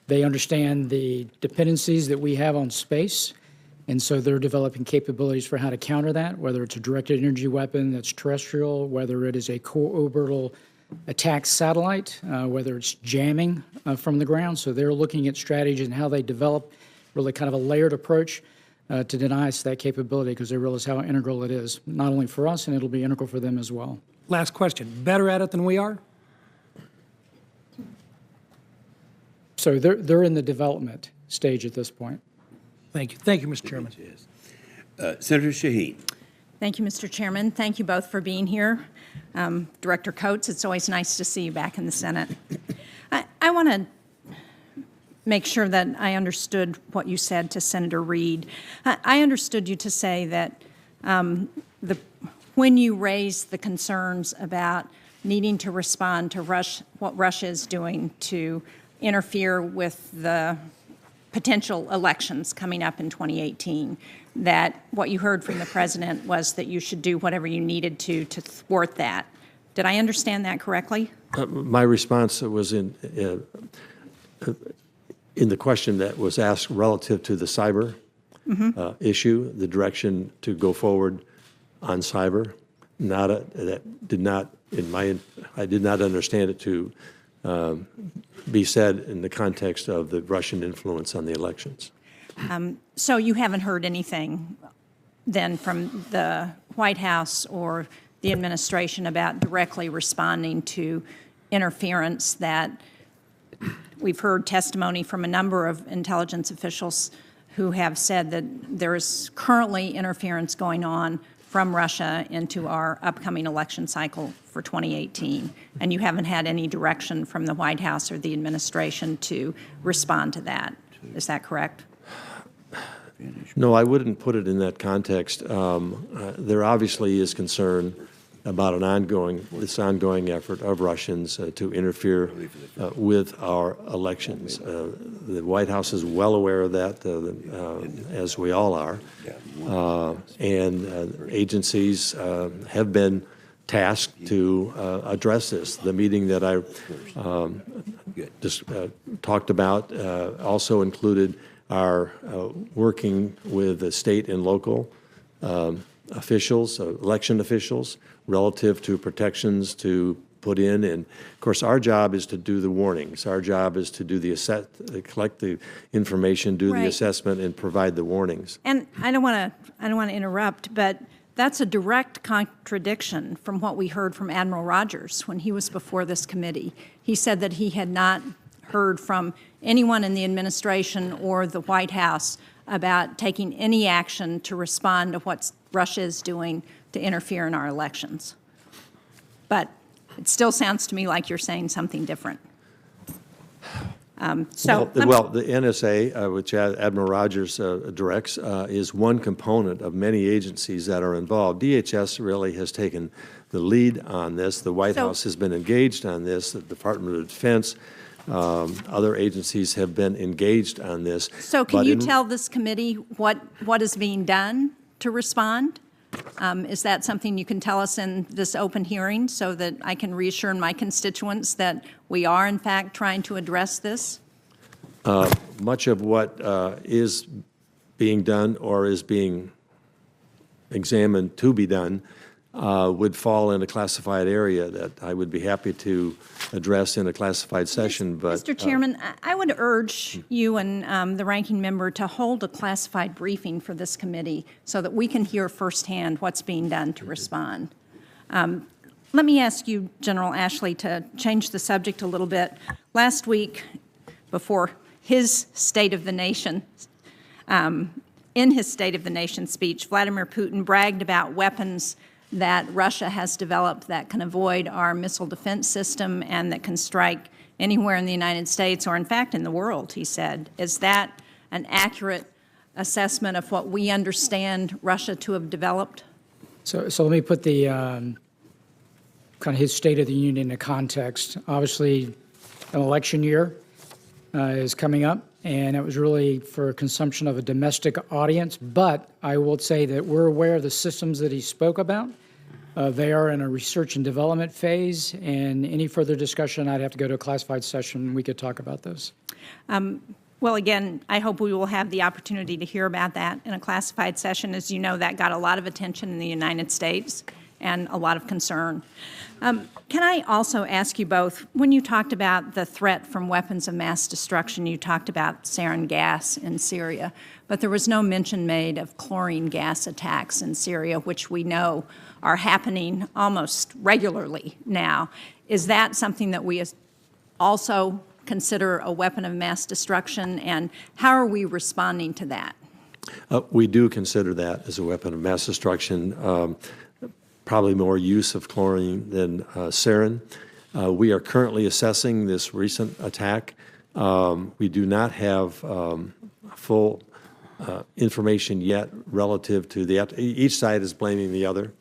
they understand the dependencies that we have on space, and so they're developing capabilities for how to counter that, whether it's a directed energy weapon that's terrestrial, whether it is a co-orbital attack satellite, whether it's jamming from the ground. So they're looking at strategies and how they develop really kind of a layered approach to deny us that capability, because they realize how integral it is, not only for us, and it'll be integral for them as well. Last question. Better at it than we are? So they're in the development stage at this point. Thank you. Thank you, Mr. Chairman. Senator Shaheen. Thank you, Mr. Chairman. Thank you both for being here. Director Coates, it's always nice to see you back in the Senate. I want to make sure that I understood what you said to Senator Reid. I understood you to say that when you raised the concerns about needing to respond to what Russia is doing to interfere with the potential elections coming up in 2018, that what you heard from the president was that you should do whatever you needed to thwart that. Did I understand that correctly? My response was in the question that was asked relative to the cyber issue, the direction to go forward on cyber. I did not understand it to be said in the context of the Russian influence on the elections. So you haven't heard anything then from the White House or the administration about directly responding to interference that we've heard testimony from a number of intelligence officials who have said that there is currently interference going on from Russia into our upcoming election cycle for 2018, and you haven't had any direction from the White House or the administration to respond to that. Is that correct? No, I wouldn't put it in that context. There obviously is concern about this ongoing effort of Russians to interfere with our elections. The White House is well aware of that, as we all are, and agencies have been tasked to address this. The meeting that I just talked about also included our working with the state and local officials, election officials, relative to protections to put in. And of course, our job is to do the warnings. Our job is to do the collect the information, do the Right. assessment, and provide the warnings. And I don't want to interrupt, but that's a direct contradiction from what we heard from Admiral Rogers when he was before this committee. He said that he had not heard from anyone in the administration or the White House about taking any action to respond to what Russia is doing to interfere in our elections. But it still sounds to me like you're saying something different. Well, the NSA, which Admiral Rogers directs, is one component of many agencies that are involved. DHS really has taken the lead on this. The White House has been engaged on this. The Department of Defense, other agencies have been engaged on this. So can you tell this committee what is being done to respond? Is that something you can tell us in this open hearing so that I can reassure my constituents that we are, in fact, trying to address this? Much of what is being done or is being examined to be done would fall in a classified area that I would be happy to address in a classified session. But Mr. Chairman, I would urge you and the ranking member to hold a classified briefing for this committee so that we can hear firsthand what's being done to respond. Let me ask you, General Ashley, to change the subject a little bit. Last week, before his State of the Nation, in his State of the Nation speech, Vladimir Putin bragged about weapons that Russia has developed that can avoid our missile defense system and that can strike anywhere in the United States or, in fact, in the world, he said. Is that an accurate assessment of what we understand Russia to have developed? So let me put the kind of his State of the Union into context. Obviously, an election year is coming up, and it was really for consumption of a domestic audience. But I will say that we're aware of the systems that he spoke about. They are in a research and development phase, and any further discussion, I'd have to go to a classified session, and we could talk about those. Well, again, I hope we will have the opportunity to hear about that in a classified session. As you know, that got a lot of attention in the United States and a lot of concern. Can I also ask you both, when you talked about the threat from weapons of mass destruction, you talked about sarin gas in Syria, but there was no mention made of chlorine gas attacks in Syria, which we know are happening almost regularly now. Is that something that we also consider a weapon of mass destruction, and how are we responding to that? we do consider that as a weapon of mass destruction. Probably more use of chlorine than sarin. We are currently assessing this recent attack. We do not have full information yet relative to each side is blaming the other.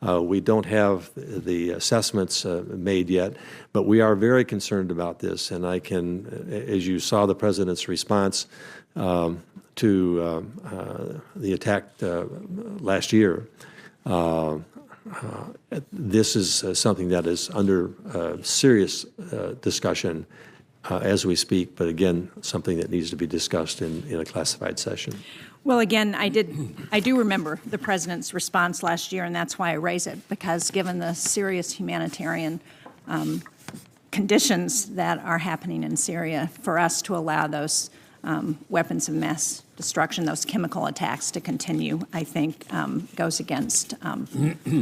We don't have the assessments made yet, but we are very concerned about this. And I can, as you saw the President's response to the attack last year, this is something that is under serious discussion as we speak, but again, something that needs to be discussed in a classified session. Well, again, I do remember the President's response last year, and that's why I raise it, because given the serious humanitarian conditions that are happening in Syria, for us to allow those weapons of mass destruction, those chemical attacks to continue, I think goes against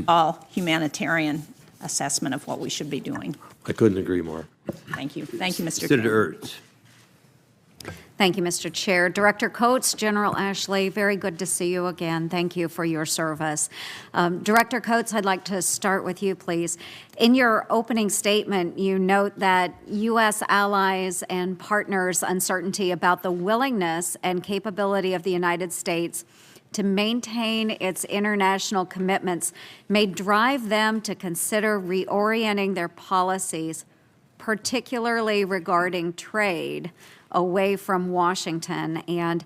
all humanitarian assessment of what we should be doing. I couldn't agree more. Thank you. Thank you, Mr. Senator Chair. Ertz. Thank you, Mr. Chair. Director Coates, General Ashley, very good to see you again. Thank you for your service. Director Coates, I'd like to start with you, please. In your opening statement, you note that U.S. allies and partners' uncertainty about the willingness and capability of the United States to maintain its international commitments may drive them to consider reorienting their policies, particularly regarding trade, away from Washington. And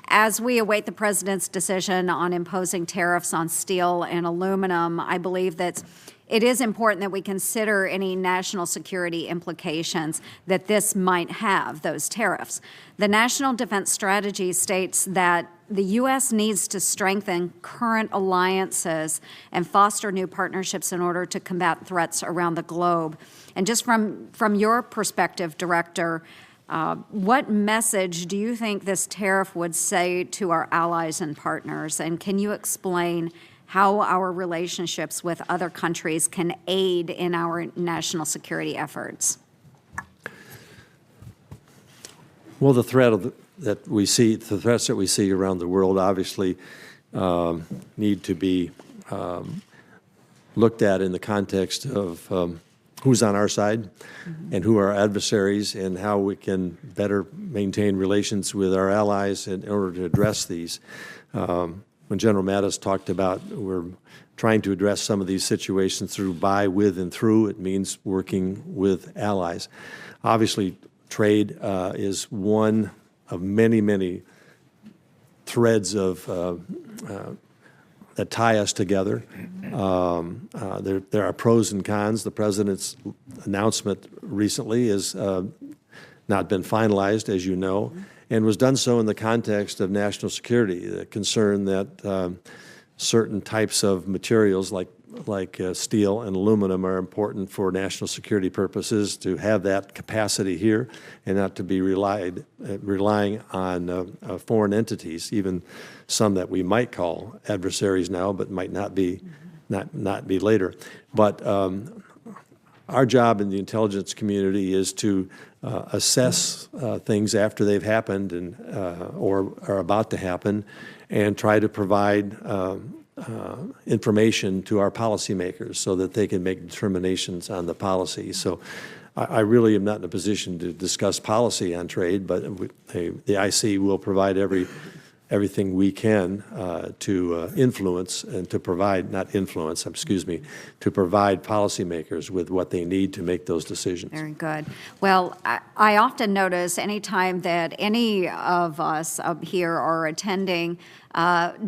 as we await the President's decision on imposing tariffs on steel and aluminum, I believe that it is important that we consider any national security implications that this might have, those tariffs. The National Defense Strategy states that the U.S. needs to strengthen current alliances and foster new partnerships in order to combat threats around the globe. And just from your perspective, Director, what message do you think this tariff would say to our allies and partners? And can you explain how our relationships with other countries can aid in our national security efforts? Well, the threats that we see around the world obviously need to be looked at in the context of who's on our side and who are our adversaries, and how we can better maintain relations with our allies in order to address these. When General Mattis talked about we're trying to address some of these situations through by, with, and through, it means working with allies. Obviously, trade is one of many, many threads of that tie us together. There are pros and cons. The President's announcement recently has not been finalized, as you know, and was done so in the context of national security, the concern that certain types of materials like steel and aluminum are important for national security purposes, to have that capacity here and not to be relying on foreign entities, even some that we might call adversaries now, but might not be later. But our job in the intelligence community is to assess things after they've happened and or are about to happen, and try to provide information to our policymakers so that they can make determinations on the policy. So I really am not in a position to discuss policy on trade, but the IC will provide everything we can to influence and to provide, not influence, excuse me, to provide policymakers with what they need to make those decisions. Very good. Well, I often notice anytime that any of us up here are attending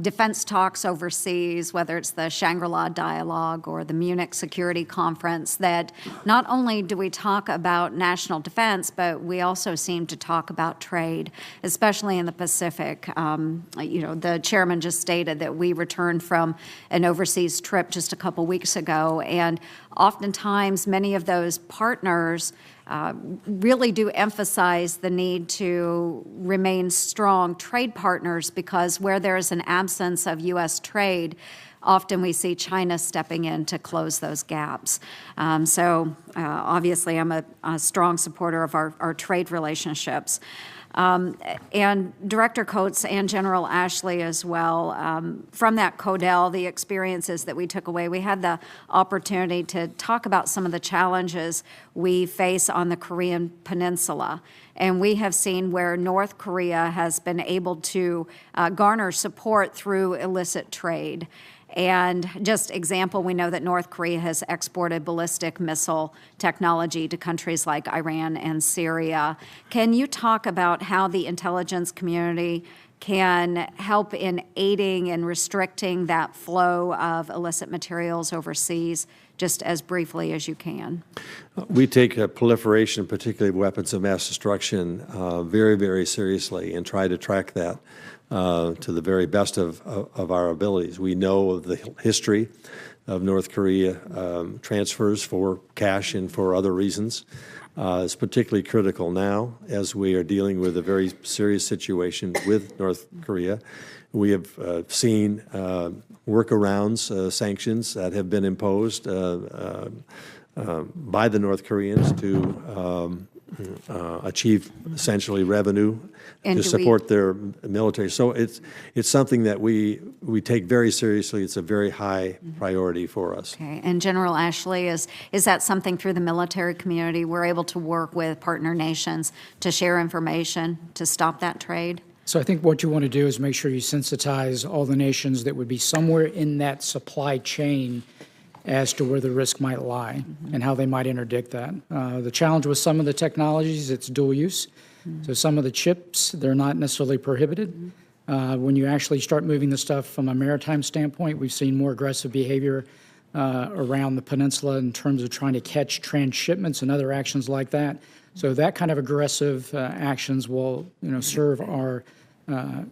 defense talks overseas, whether it's the Shangri-La Dialogue or the Munich Security Conference, that not only do we talk about national defense, but we also seem to talk about trade, especially in the Pacific. You know, the chairman just stated that we returned from an overseas trip just a couple weeks ago, and oftentimes many of those partners really do emphasize the need to remain strong trade partners, because where there is an absence of U.S. trade, often we see China stepping in to close those gaps. So obviously I'm a strong supporter of our trade relationships. And Director Coates and General Ashley as well, from that CODEL, the experiences that we took away, we had the opportunity to talk about some of the challenges we face on the Korean Peninsula. And we have seen where North Korea has been able to garner support through illicit trade. And just example, we know that North Korea has exported ballistic missile technology to countries like Iran and Syria. Can you talk about how the intelligence community can help in aiding and restricting that flow of illicit materials overseas, just as briefly as you can? We take proliferation, particularly weapons of mass destruction, very, very seriously, and try to track that to the very best of our abilities. We know of the history of North Korea transfers for cash and for other reasons. It's particularly critical now as we are dealing with a very serious situation with North Korea. We have seen workarounds, sanctions that have been imposed by the North Koreans to achieve essentially revenue to support their military. So it's something that we take very seriously. It's a very high priority for us. Okay. And General Ashley, is that something through the military community we're able to work with partner nations to share information to stop that trade? So I think what you want to do is make sure you sensitize all the nations that would be somewhere in that supply chain as to where the risk might lie and how they might interdict that. The challenge with some of the technologies, it's dual use. So some of the chips, they're not necessarily prohibited. When you actually start moving the stuff from a maritime standpoint, we've seen more aggressive behavior around the peninsula in terms of trying to catch transshipments and other actions like that. So that kind of aggressive actions will, serve our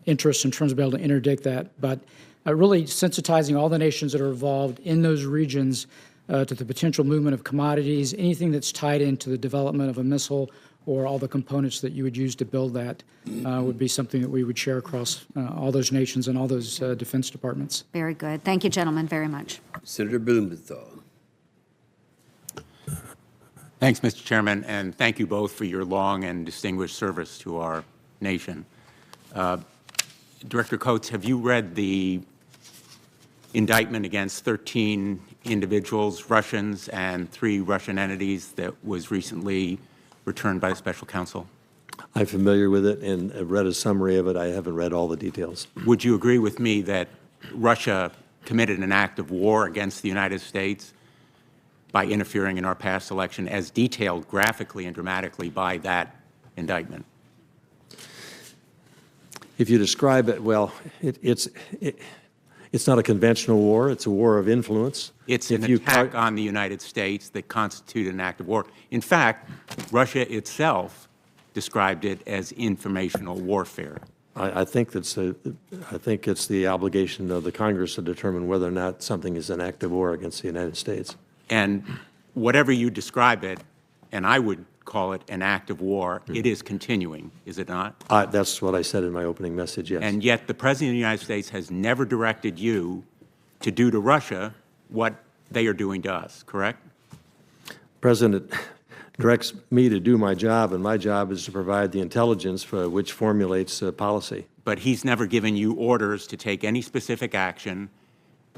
interests in terms of being able to interdict that. But really sensitizing all the nations that are involved in those regions to the potential movement of commodities, anything that's tied into the development of a missile or all the components that you would use to build that would be something that we would share across all those nations and all those defense departments. Very good. Thank you, gentlemen, very much. Senator Blumenthal. Thanks, Mr. Chairman, and thank you both for your long and distinguished service to our nation. Director Coates, have you read the indictment against 13 individuals, Russians, and 3 Russian entities that was recently returned by the special counsel? I'm familiar with it and I've read a summary of it. I haven't read all the details. Would you agree with me that Russia committed an act of war against the United States by interfering in our past election, as detailed graphically and dramatically by that indictment? If you describe it, well, it's not a conventional war. It's a war of influence. It's an attack on the United States that constituted an act of war. In fact, Russia itself described it as informational warfare. I think it's the obligation of the Congress to determine whether or not something is an act of war against the United States. And whatever you describe it, and I would call it an act of war, it is continuing, is it not? That's what I said in my opening message, yes. And yet the President of the United States has never directed you to do to Russia what they are doing to us, correct? The President directs me to do my job, and my job is to provide the intelligence for which formulates policy. But he's never given you orders to take any specific action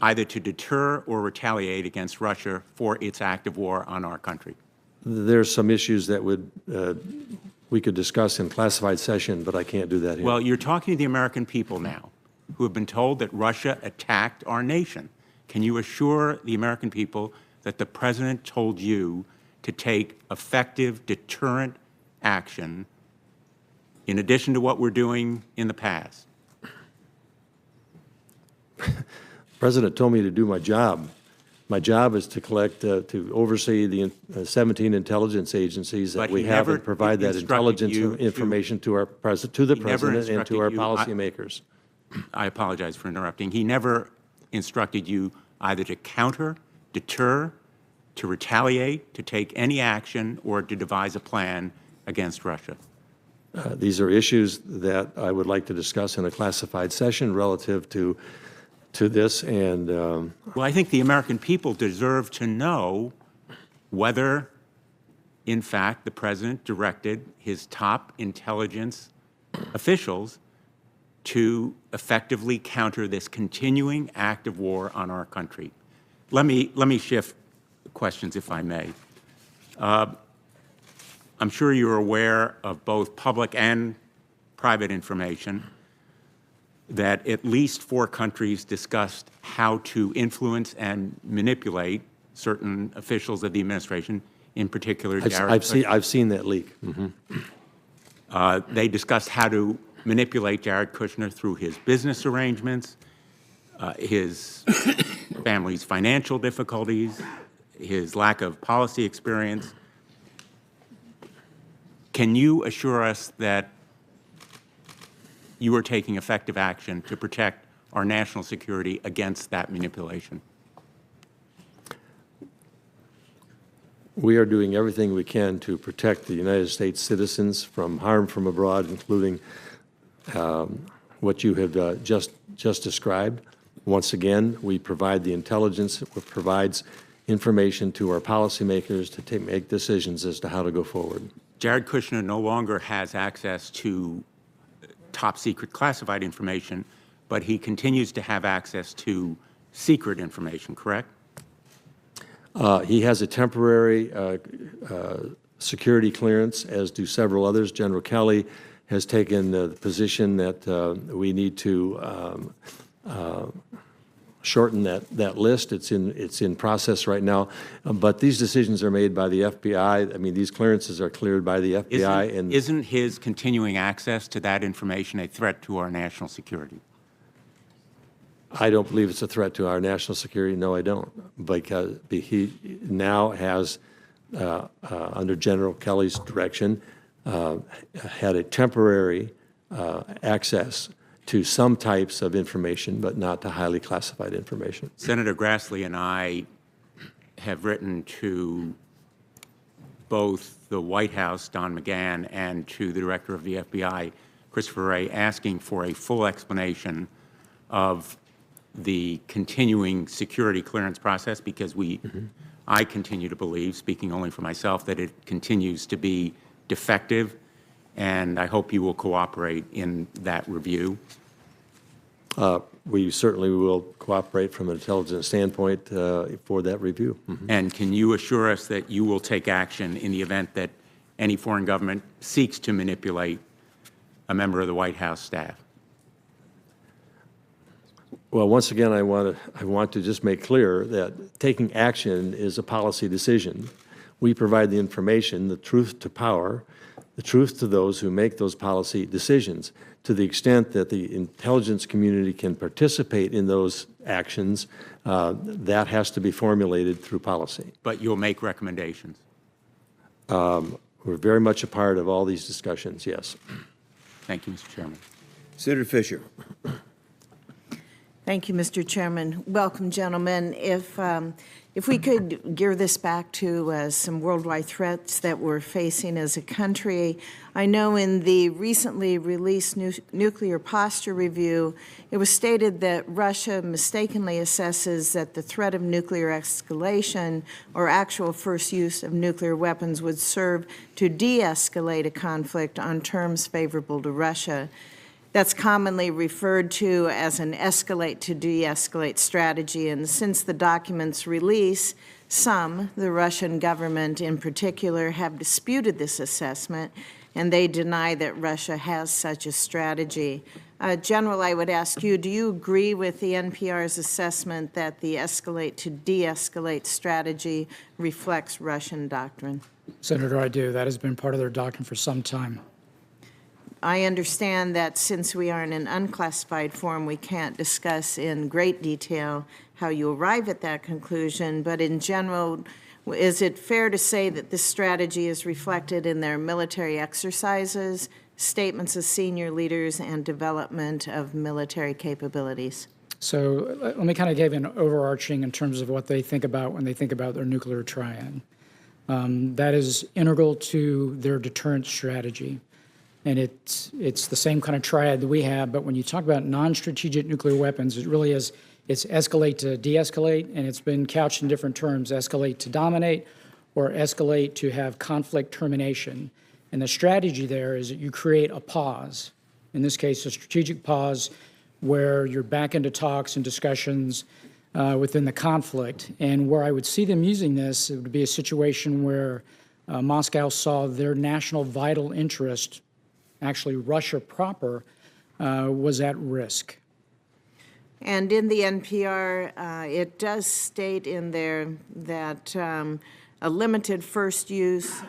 either to deter or retaliate against Russia for its act of war on our country. There's some issues that we could discuss in classified session, but I can't do that here. Well, you're talking to the American people now who have been told that Russia attacked our nation. Can you assure the American people that the President told you to take effective deterrent action in addition to what we're doing in the past? The President told me to do my job. My job is to collect, to oversee the 17 intelligence agencies that we have and provide that intelligence information to the President and to our policymakers. I apologize for interrupting. He never instructed you either to counter, deter, to retaliate, to take any action, or to devise a plan against Russia. These are issues that I would like to discuss in a classified session relative to this, and well, I think the American people deserve to know whether, in fact, the President directed his top intelligence officials to effectively counter this continuing act of war on our country. Let me shift questions, if I may. I'm sure you're aware of both public and private information that at least 4 countries discussed how to influence and manipulate certain officials of the administration, in particular Jared Kushner. I've seen that leak. They discussed how to manipulate Jared Kushner through his business arrangements, his family's financial difficulties, his lack of policy experience. Can you assure us that you are taking effective action to protect our national security against that manipulation? We are doing everything we can to protect the United States citizens from harm from abroad, including what you have just described. Once again, we provide the intelligence that provides information to our policymakers to make decisions as to how to go forward. Jared Kushner no longer has access to top secret classified information, but he continues to have access to secret information, correct? He has a temporary security clearance, as do several others. General Kelly has taken the position that we need to shorten that list. It's in process right now, but these decisions are made by the FBI. I mean, these clearances are cleared by the FBI. Isn't his continuing access to that information a threat to our national security? I don't believe it's a threat to our national security. No, I don't, because he now has, under General Kelly's direction, had a temporary access to some types of information, but not to highly classified information. Senator Grassley and I have written to both the White House, Don McGahn, and to the Director of the FBI, Christopher Wray, asking for a full explanation of the continuing security clearance process, because I continue to believe, speaking only for myself, that it continues to be defective, and I hope you will cooperate in that review. We certainly will cooperate from an intelligence standpoint for that review. And can you assure us that you will take action in the event that any foreign government seeks to manipulate a member of the White House staff? Well, once again, I want to just make clear that taking action is a policy decision. We provide the information, the truth to power, the truth to those who make those policy decisions. To the extent that the intelligence community can participate in those actions, that has to be formulated through policy. But you'll make recommendations. We're very much a part of all these discussions, yes. Thank you, Mr. Chairman. Senator Fisher. Thank you, Mr. Chairman. Welcome, gentlemen. If we could gear this back to some worldwide threats that we're facing as a country, I know in the recently released nuclear posture review, it was stated that Russia mistakenly assesses that the threat of nuclear escalation or actual first use of nuclear weapons would serve to de-escalate a conflict on terms favorable to Russia. That's commonly referred to as an escalate to de-escalate strategy, and since the document's release, some, the Russian government in particular, have disputed this assessment, and they deny that Russia has such a strategy. General, I would ask you, do you agree with the NPR's assessment that the escalate to de-escalate strategy reflects Russian doctrine? Senator, I do. That has been part of their doctrine for some time. I understand that since we are in an unclassified forum, we can't discuss in great detail how you arrive at that conclusion, but in general, is it fair to say that this strategy is reflected in their military exercises, statements of senior leaders, and development of military capabilities? So let me kind of give an overarching in terms of what they think about when they think about their nuclear triad. That is integral to their deterrent strategy. And it's the same kind of triad that we have, but when you talk about non-strategic nuclear weapons, it really is, it's escalate to de-escalate, and it's been couched in different terms, escalate to dominate or escalate to have conflict termination. And the strategy there is that you create a pause, in this case, a strategic pause where you're back into talks and discussions within the conflict. And where I would see them using this, it would be a situation where Moscow saw their national vital interest, actually Russia proper, was at risk. And in the NPR, it does state in there that a limited first use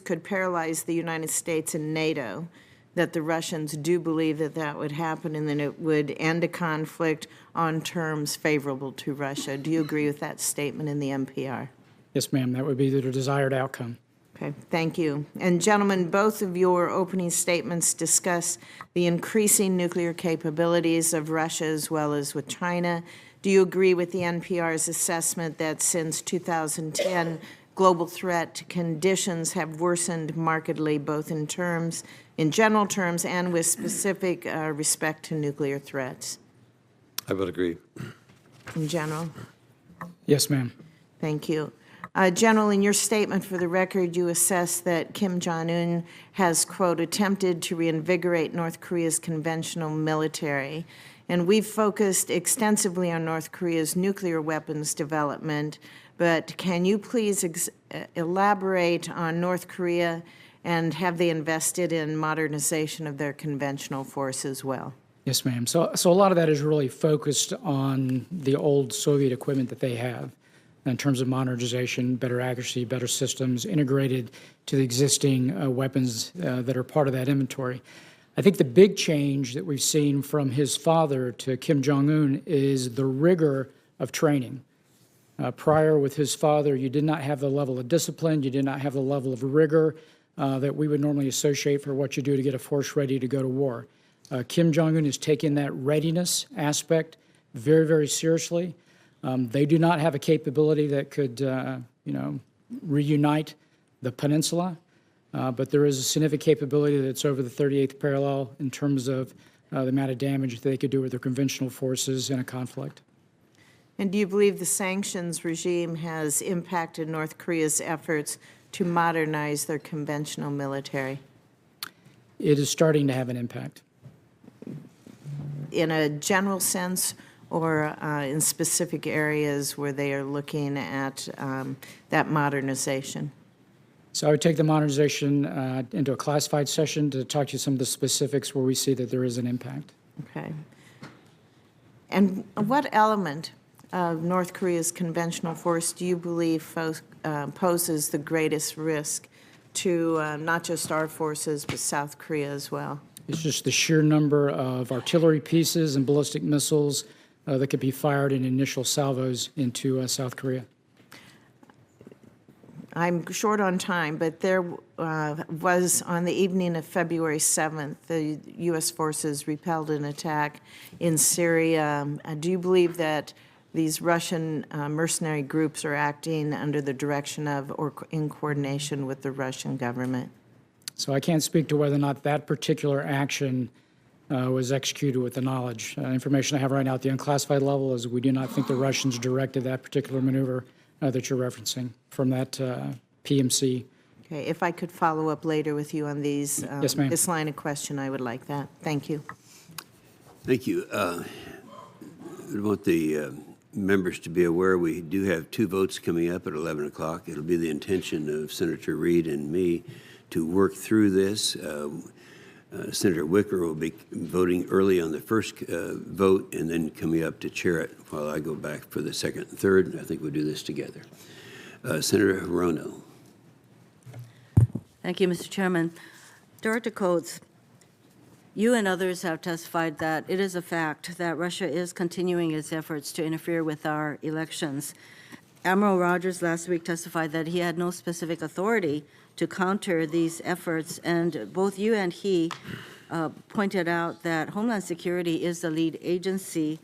could paralyze the United States and NATO, that the Russians do believe that that would happen, and then it would end a conflict on terms favorable to Russia. Do you agree with that statement in the NPR? Yes, ma'am, that would be the desired outcome. Okay, thank you. And gentlemen, both of your opening statements discuss the increasing nuclear capabilities of Russia as well as with China. Do you agree with the NPR's assessment that since 2010, global threat conditions have worsened markedly, both in general terms and with specific respect to nuclear threats? I would agree. In general? Yes, ma'am. Thank you. General, in your statement for the record, you assess that Kim Jong-un has, quote, attempted to reinvigorate North Korea's conventional military. And we've focused extensively on North Korea's nuclear weapons development, but can you please elaborate on North Korea, and have they invested in modernization of their conventional force as well? Yes, ma'am. So a lot of that is really focused on the old Soviet equipment that they have in terms of modernization, better accuracy, better systems, integrated to the existing weapons that are part of that inventory. I think the big change that we've seen from his father to Kim Jong-un is the rigor of training. Prior with his father, you did not have the level of discipline, you did not have the level of rigor that we would normally associate for what you do to get a force ready to go to war. Kim Jong-un is taking that readiness aspect very, very seriously. They do not have a capability that could, reunite the peninsula, but there is a significant capability that's over the 38th parallel in terms of the amount of damage they could do with their conventional forces in a conflict. And do you believe the sanctions regime has impacted North Korea's efforts to modernize their conventional military? It is starting to have an impact. In a general sense, or in specific areas where they are looking at that modernization? So I would take the modernization into a classified session to talk to you some of the specifics where we see that there is an impact. Okay. And what element of North Korea's conventional force do you believe poses the greatest risk to not just our forces, but South Korea as well? It's just the sheer number of artillery pieces and ballistic missiles that could be fired in initial salvos into South Korea. I'm short on time, but there was, on the evening of February 7th, the U.S. forces repelled an attack in Syria. Do you believe that these Russian mercenary groups are acting under the direction of or in coordination with the Russian government? So I can't speak to whether or not that particular action was executed with the knowledge. Information I have right now at the unclassified level is we do not think the Russians directed that particular maneuver that you're referencing from that PMC. Okay, if I could follow up later with you on these, Yes, ma'am. this line of question, I would like that. Thank you. Thank you. I want the members to be aware we do have 2 votes coming up at 11 o'clock. It'll be the intention of Senator Reid and me to work through this. Senator Wicker will be voting early on the first vote and then coming up to chair it while I go back for the second and third. I think we'll do this together. Senator Hirono. Thank you, Mr. Chairman. Director Coates, you and others have testified that it is a fact that Russia is continuing its efforts to interfere with our elections. Admiral Rogers last week testified that he had no specific authority to counter these efforts, and both you and he pointed out that Homeland Security is the lead agency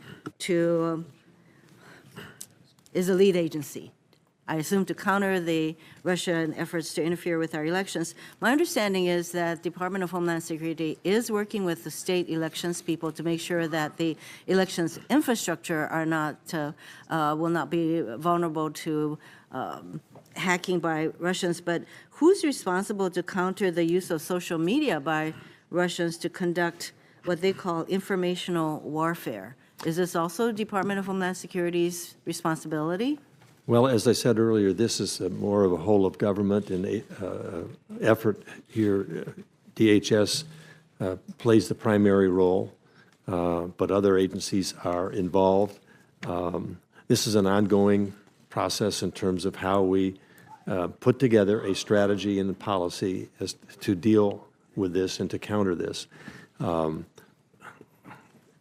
I assume, to counter the Russian efforts to interfere with our elections. My understanding is that the Department of Homeland Security is working with the state elections people to make sure that the elections infrastructure will not be vulnerable to hacking by Russians. But who's responsible to counter the use of social media by Russians to conduct what they call informational warfare? Is this also Department of Homeland Security's responsibility? Well, as I said earlier, this is more of a whole of government and effort here. DHS plays the primary role, but other agencies are involved. This is an ongoing process in terms of how we put together a strategy and policy as to deal with this and to counter this. I'm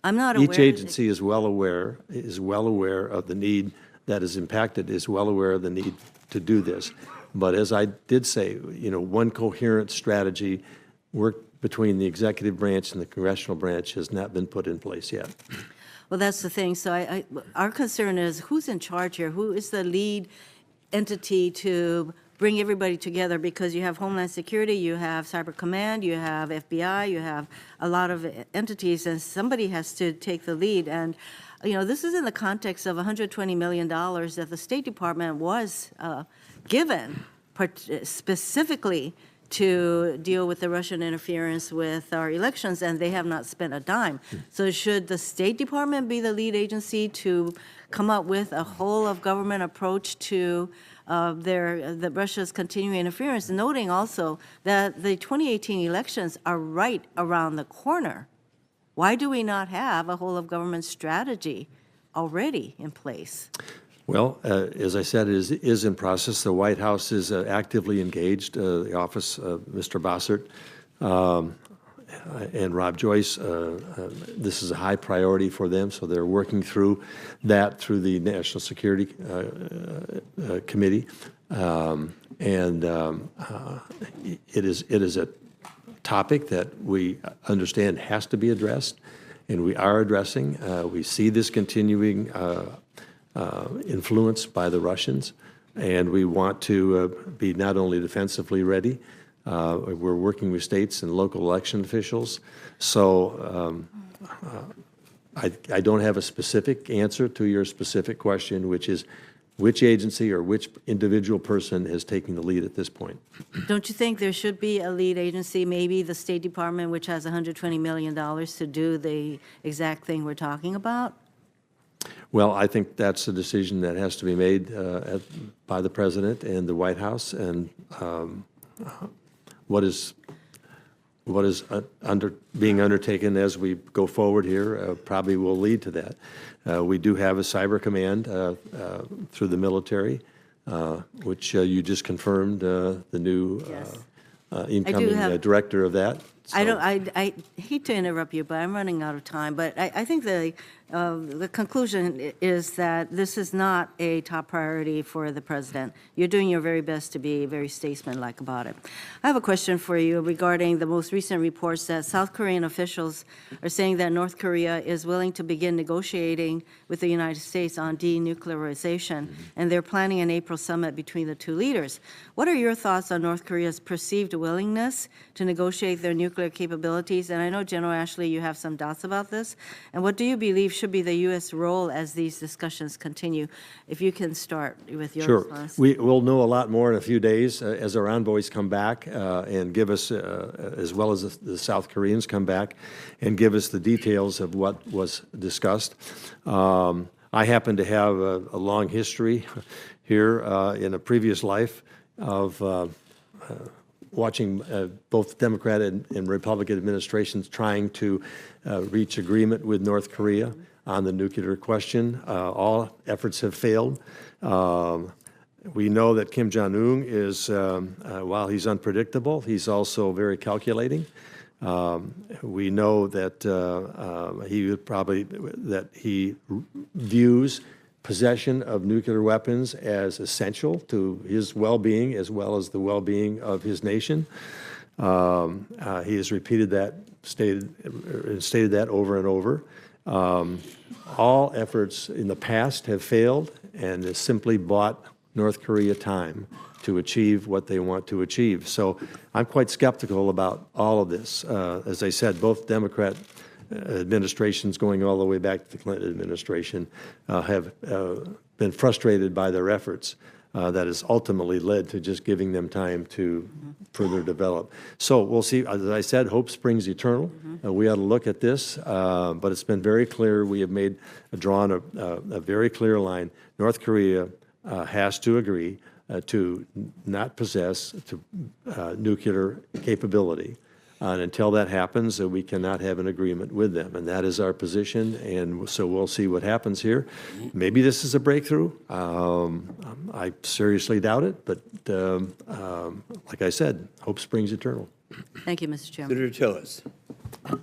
not aware. Each agency is well aware of the need that is impacted, is well aware of the need to do this. But as I did say, one coherent strategy work between the executive branch and the congressional branch has not been put in place yet. Well, that's the thing. So our concern is who's in charge here? Who is the lead entity to bring everybody together? Because you have Homeland Security, you have Cyber Command, you have FBI, you have a lot of entities, and somebody has to take the lead. And this is in the context of $120 million that the State Department was given specifically to deal with the Russian interference with our elections, and they have not spent a dime. So should the State Department be the lead agency to come up with a whole of government approach to the Russia's continuing interference, noting also that the 2018 elections are right around the corner? Why do we not have a whole of government strategy already in place? Well, as I said, it is in process. The White House is actively engaged. The office of Mr. Bossert and Rob Joyce, this is a high priority for them, so they're working through that through the National Security Committee. And it is a topic that we understand has to be addressed, and we are addressing. We see this continuing influence by the Russians, and we want to be not only defensively ready, we're working with states and local election officials. So I don't have a specific answer to your specific question, which is which agency or which individual person is taking the lead at this point. Don't you think there should be a lead agency, maybe the State Department, which has $120 million to do the exact thing we're talking about? Well, I think that's a decision that has to be made by the President and the White House, and what is being undertaken as we go forward here probably will lead to that. We do have a cyber command through the military, which you just confirmed the new incoming director of that. So. I hate to interrupt you, but I'm running out of time. But I think the conclusion is that this is not a top priority for the president. You're doing your very best to be very statesmanlike about it. I have a question for you regarding the most recent reports that South Korean officials are saying that North Korea is willing to begin negotiating with the United States on denuclearization, and they're planning an April summit between the two leaders. What are your thoughts on North Korea's perceived willingness to negotiate their nuclear capabilities? And I know, General Ashley, you have some doubts about this. And what do you believe should be the U.S. role as these discussions continue? If you can start with your response. We'll know a lot more in a few days as our envoys come back and give us, as well as the South Koreans come back, and give us the details of what was discussed. I happen to have a long history here in a previous life of watching both Democrat and Republican administrations trying to reach agreement with North Korea on the nuclear question. All efforts have failed. We know that Kim Jong-un is, while he's unpredictable, he's also very calculating. We know that he views possession of nuclear weapons as essential to his well-being as well as the well-being of his nation. He has repeated that, stated that over and over. All efforts in the past have failed and has simply bought North Korea time to achieve what they want to achieve. So I'm quite skeptical about all of this. As I said, both Democrat administrations going all the way back to the Clinton administration have been frustrated by their efforts that has ultimately led to just giving them time to further develop. So we'll see. As I said, hope springs eternal. We ought to look at this, but it's been very clear. We have drawn a very clear line. North Korea has to agree to not possess nuclear capability. And until that happens, we cannot have an agreement with them. And that is our position. And so we'll see what happens here. Maybe this is a breakthrough. I seriously doubt it. But like I said, hope springs eternal. Thank you, Mr. Chairman. Senator Tillis.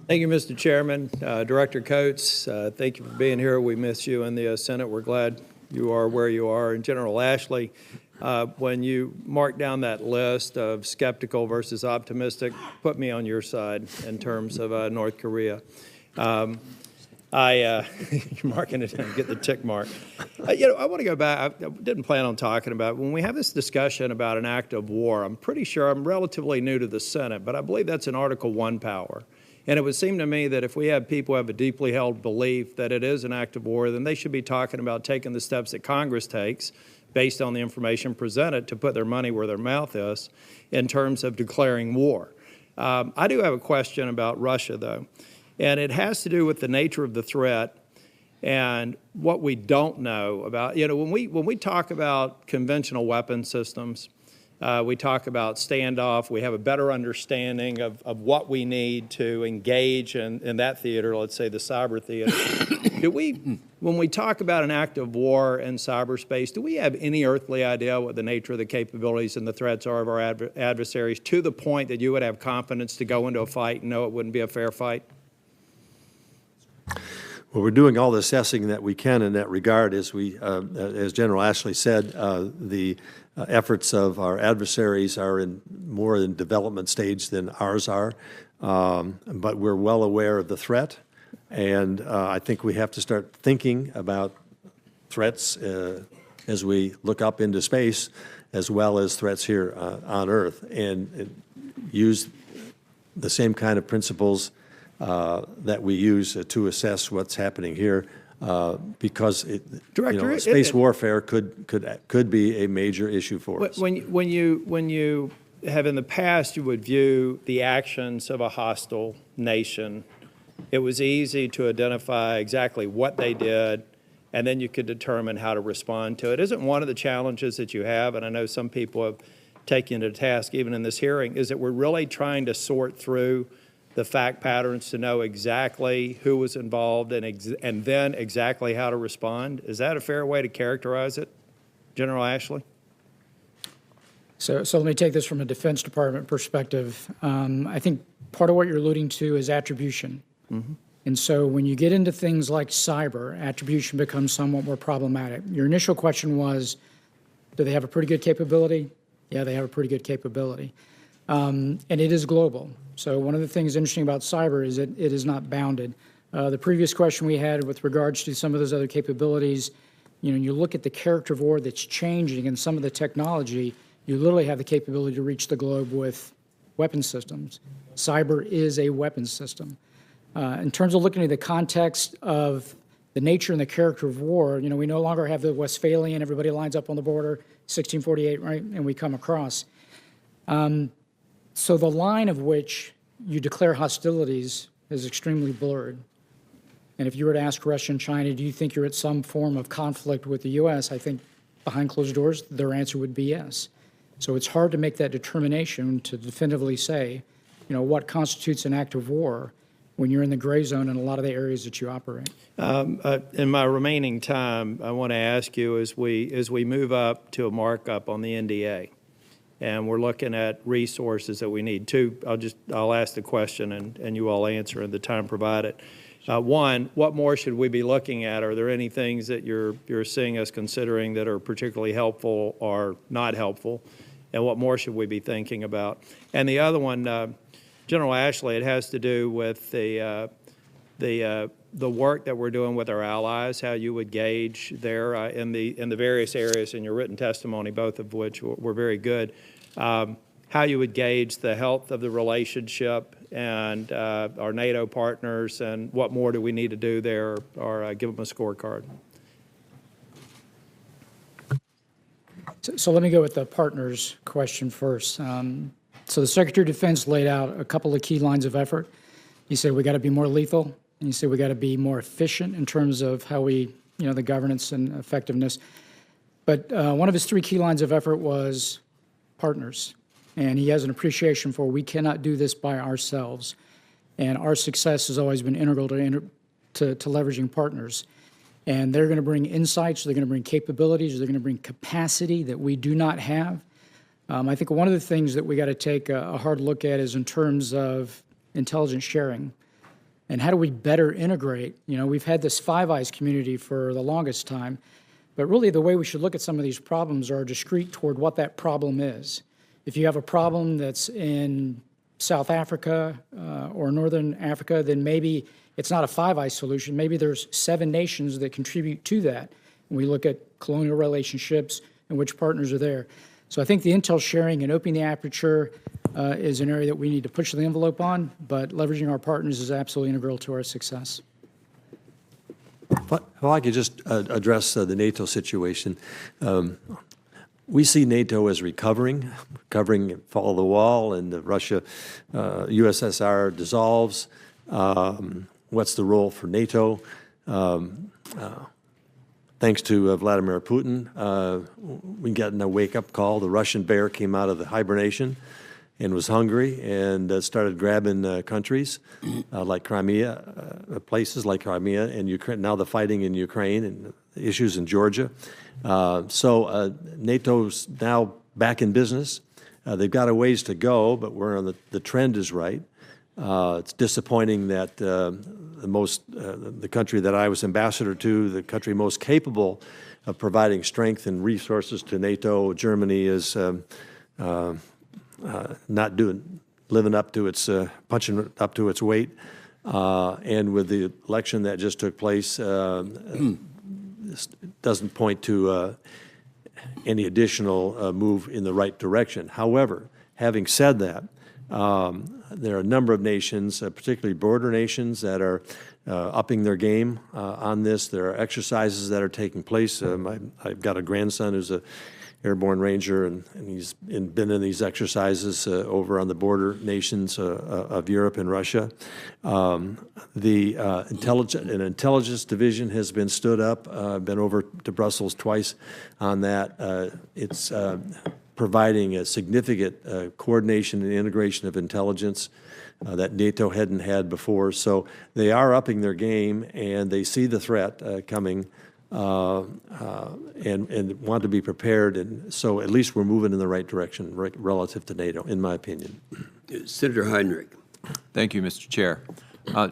Thank you, Mr. Chairman. Director Coates, thank you for being here. We miss you in the Senate. We're glad you are where you are. And General Ashley, when you mark down that list of skeptical versus optimistic, put me on your side in terms of North Korea. You're marking it down, get the tick mark. I want to go back. I didn't plan on talking about it. When we have this discussion about an act of war, I'm pretty sure I'm relatively new to the Senate, but I believe that's an Article I power. And it would seem to me that if we have people who have a deeply held belief that it is an act of war, then they should be talking about taking the steps that Congress takes based on the information presented to put their money where their mouth is in terms of declaring war. I do have a question about Russia, though, and it has to do with the nature of the threat and what we don't know about. When we talk about conventional weapon systems, we talk about standoff. We have a better understanding of what we need to engage in that theater, let's say the cyber theater. When we talk about an act of war in cyberspace, do we have any earthly idea what the nature of the capabilities and the threats are of our adversaries to the point that you would have confidence to go into a fight and know it wouldn't be a fair fight? Well, we're doing all the assessing that we can in that regard. As General Ashley said, the efforts of our adversaries are more in development stage than ours are, but we're well aware of the threat, and I think we have to start thinking about threats as we look up into space, as well as threats here on Earth, and use the same kind of principles that we use to assess what's happening here, because Director, space warfare could be a major issue for us. When you have in the past, you would view the actions of a hostile nation, it was easy to identify exactly what they did, and then you could determine how to respond to it. Isn't one of the challenges that you have, and I know some people have taken to task even in this hearing, is that we're really trying to sort through the fact patterns to know exactly who was involved and then exactly how to respond? Is that a fair way to characterize it, General Ashley? So let me take this from a Defense Department perspective. I think part of what you're alluding to is attribution. Mm-hmm. And so when you get into things like cyber, attribution becomes somewhat more problematic. Your initial question was, do they have a pretty good capability? Yeah, they have a pretty good capability. And it is global. So one of the things interesting about cyber is that it is not bounded. The previous question we had with regards to some of those other capabilities, you look at the character of war that's changing and some of the technology, you literally have the capability to reach the globe with weapon systems. Cyber is a weapon system. In terms of looking at the context of the nature and the character of war, we no longer have the Westphalian, everybody lines up on the border, 1648, right, and we come across. So the line of which you declare hostilities is extremely blurred. And if you were to ask Russia and China, do you think you're at some form of conflict with the U.S., I think behind closed doors, their answer would be yes. So it's hard to make that determination to definitively say, what constitutes an act of war when you're in the gray zone in a lot of the areas that you operate. In my remaining time, I want to ask you, as we move up to a markup on the NDA, and we're looking at resources that we need. I'll ask the question and you all answer in the time provided. One, what more should we be looking at? Are there any things that you're seeing us considering that are particularly helpful or not helpful? And what more should we be thinking about? And the other one, General Ashley, it has to do with the work that we're doing with our allies, how you would gauge there in the various areas in your written testimony, both of which were very good, how you would gauge the health of the relationship and our NATO partners, and what more do we need to do there, or give them a scorecard. So let me go with the partners question first. So the Secretary of Defense laid out a couple of key lines of effort. He said we got to be more lethal, and he said we got to be more efficient in terms of how we, the governance and effectiveness. But one of his three key lines of effort was partners, and he has an appreciation for we cannot do this by ourselves, and our success has always been integral to leveraging partners. And they're going to bring insights, they're going to bring capabilities, they're going to bring capacity that we do not have. I think one of the things that we got to take a hard look at is in terms of intelligence sharing. And how do we better integrate? We've had this Five Eyes community for the longest time, but really the way we should look at some of these problems are discrete toward what that problem is. If you have a problem that's in South Africa or Northern Africa, then maybe it's not a Five Eyes solution. Maybe there's 7 nations that contribute to that. And we look at colonial relationships and which partners are there. So I think the intel sharing and opening the aperture is an area that we need to push the envelope on, but leveraging our partners is absolutely integral to our success. If I could just address the NATO situation. We see NATO as recovering, fall of the wall, and the USSR dissolves. What's the role for NATO? Thanks to Vladimir Putin, we got a wake-up call. The Russian bear came out of the hibernation and was hungry and started grabbing countries like Crimea, places like Crimea and Ukraine. Now the fighting in Ukraine and issues in Georgia. So NATO's now back in business. They've got a ways to go, but we're on the trend is right. It's disappointing that the country that I was ambassador to, the country most capable of providing strength and resources to NATO. Germany is not living up to its, punching up to its weight. And with the election that just took place, this doesn't point to any additional move in the right direction. However, having said that, there are a number of nations, particularly border nations, that are upping their game on this. There are exercises that are taking place. I've got a grandson who's a airborne ranger, and he's been in these exercises over on the border nations of Europe and Russia. The intelligence division has been stood up. I've been over to Brussels twice on that. It's providing a significant coordination and integration of intelligence that NATO hadn't had before. So they are upping their game, and they see the threat coming and want to be prepared. And so at least we're moving in the right direction relative to NATO, in my opinion. Senator Heinrich. Thank you, Mr. Chair.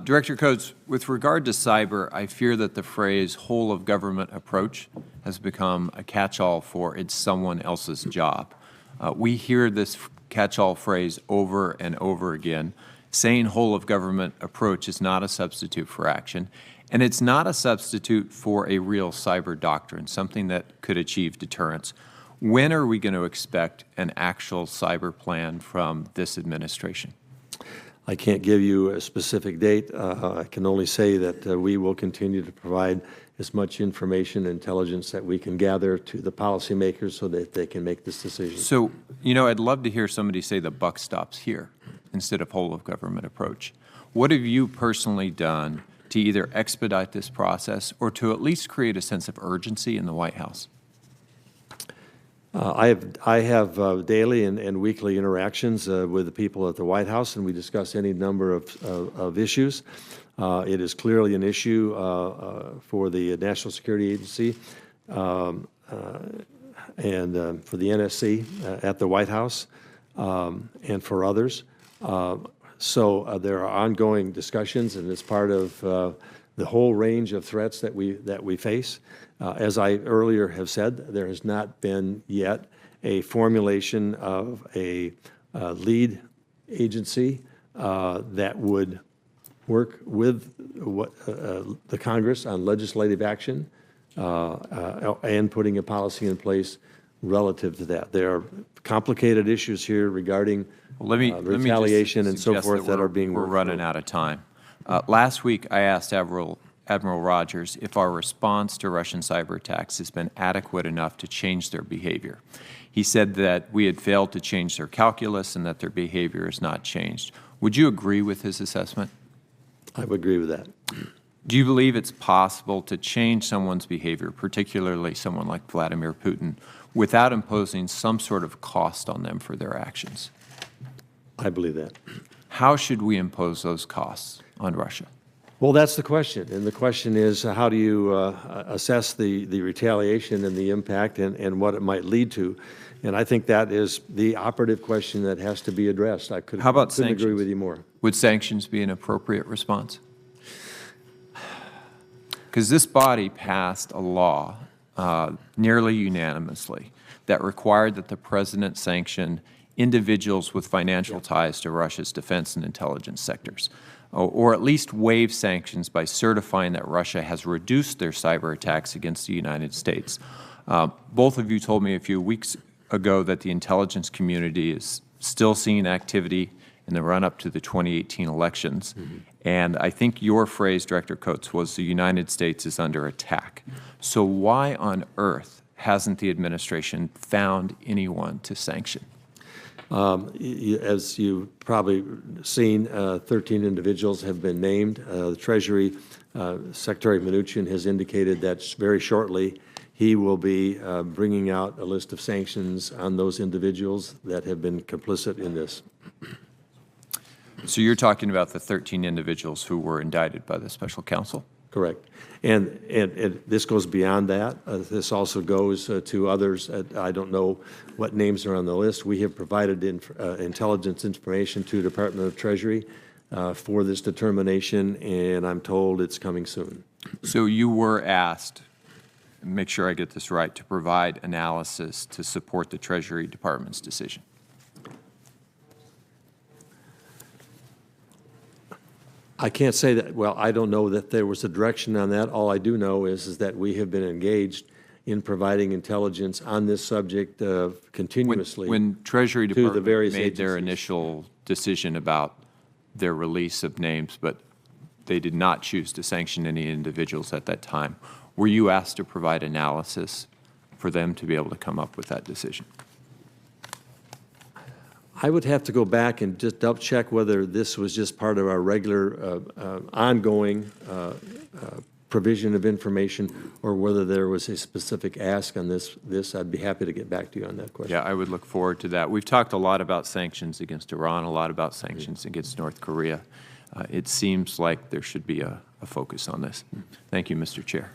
Director Coates, with regard to cyber, I fear that the phrase whole of government approach has become a catch-all for it's someone else's job. We hear this catch-all phrase over and over again. Saying whole of government approach is not a substitute for action, and it's not a substitute for a real cyber doctrine, something that could achieve deterrence. When are we going to expect an actual cyber plan from this administration? I can't give you a specific date. I can only say that we will continue to provide as much information and intelligence that we can gather to the policymakers so that they can make this decision. So, you know, I'd love to hear somebody say the buck stops here instead of whole of government approach. What have you personally done to either expedite this process or to at least create a sense of urgency in the White House? I have daily and weekly interactions with the people at the White House, and we discuss any number of issues. It is clearly an issue for the National Security Agency and for the NSC at the White House and for others. So there are ongoing discussions, and it's part of the whole range of threats that we face. As I earlier have said, there has not been yet a formulation of a lead agency that would work with the Congress on legislative action and putting a policy in place relative to that. There are complicated issues here regarding retaliation and so forth that are being worked through. We're running out of time. Last week, I asked Admiral Rogers if our response to Russian cyber attacks has been adequate enough to change their behavior. He said that we had failed to change their calculus and that their behavior has not changed. Would you agree with his assessment? I would agree with that. Do you believe it's possible to change someone's behavior, particularly someone like Vladimir Putin, without imposing some sort of cost on them for their actions? I believe that. How should we impose those costs on Russia? Well, that's the question. And the question is, how do you assess the retaliation and the impact and what it might lead to? And I think that is the operative question that has to be addressed. I couldn't agree with you more. Would sanctions be an appropriate response? Because this body passed a law nearly unanimously that required that the president sanction individuals with financial ties to Russia's defense and intelligence sectors, or at least waive sanctions by certifying that Russia has reduced their cyber attacks against the United States. Both of you told me a few weeks ago that the intelligence community is still seeing activity in the run-up to the 2018 elections. Mm-hmm. And I think your phrase, Director Coates, was the United States is under attack. So why on earth hasn't the administration found anyone to sanction? As you've probably seen, 13 individuals have been named. The Treasury Secretary Mnuchin has indicated that very shortly he will be bringing out a list of sanctions on those individuals that have been complicit in this. So you're talking about the 13 individuals who were indicted by the special counsel? Correct. And this goes beyond that. This also goes to others. I don't know what names are on the list. We have provided intelligence information to the Department of Treasury for this determination, and I'm told it's coming soon. So you were asked make sure I get this right, to provide analysis to support the Treasury Department's decision. I can't say that, well, I don't know that there was a direction on that. All I do know is that we have been engaged in providing intelligence on this subject continuously. When Treasury to the Department various made their agencies. initial decision about their release of names, but they did not choose to sanction any individuals at that time, were you asked to provide analysis for them to be able to come up with that decision? I would have to go back and just double check whether this was just part of our regular ongoing provision of information or whether there was a specific ask on this. I'd be happy to get back to you on that question. Yeah, I would look forward to that. We've talked a lot about sanctions against Iran, a lot about sanctions against North Korea. It seems like there should be a focus on this. Thank you, Mr. Chair.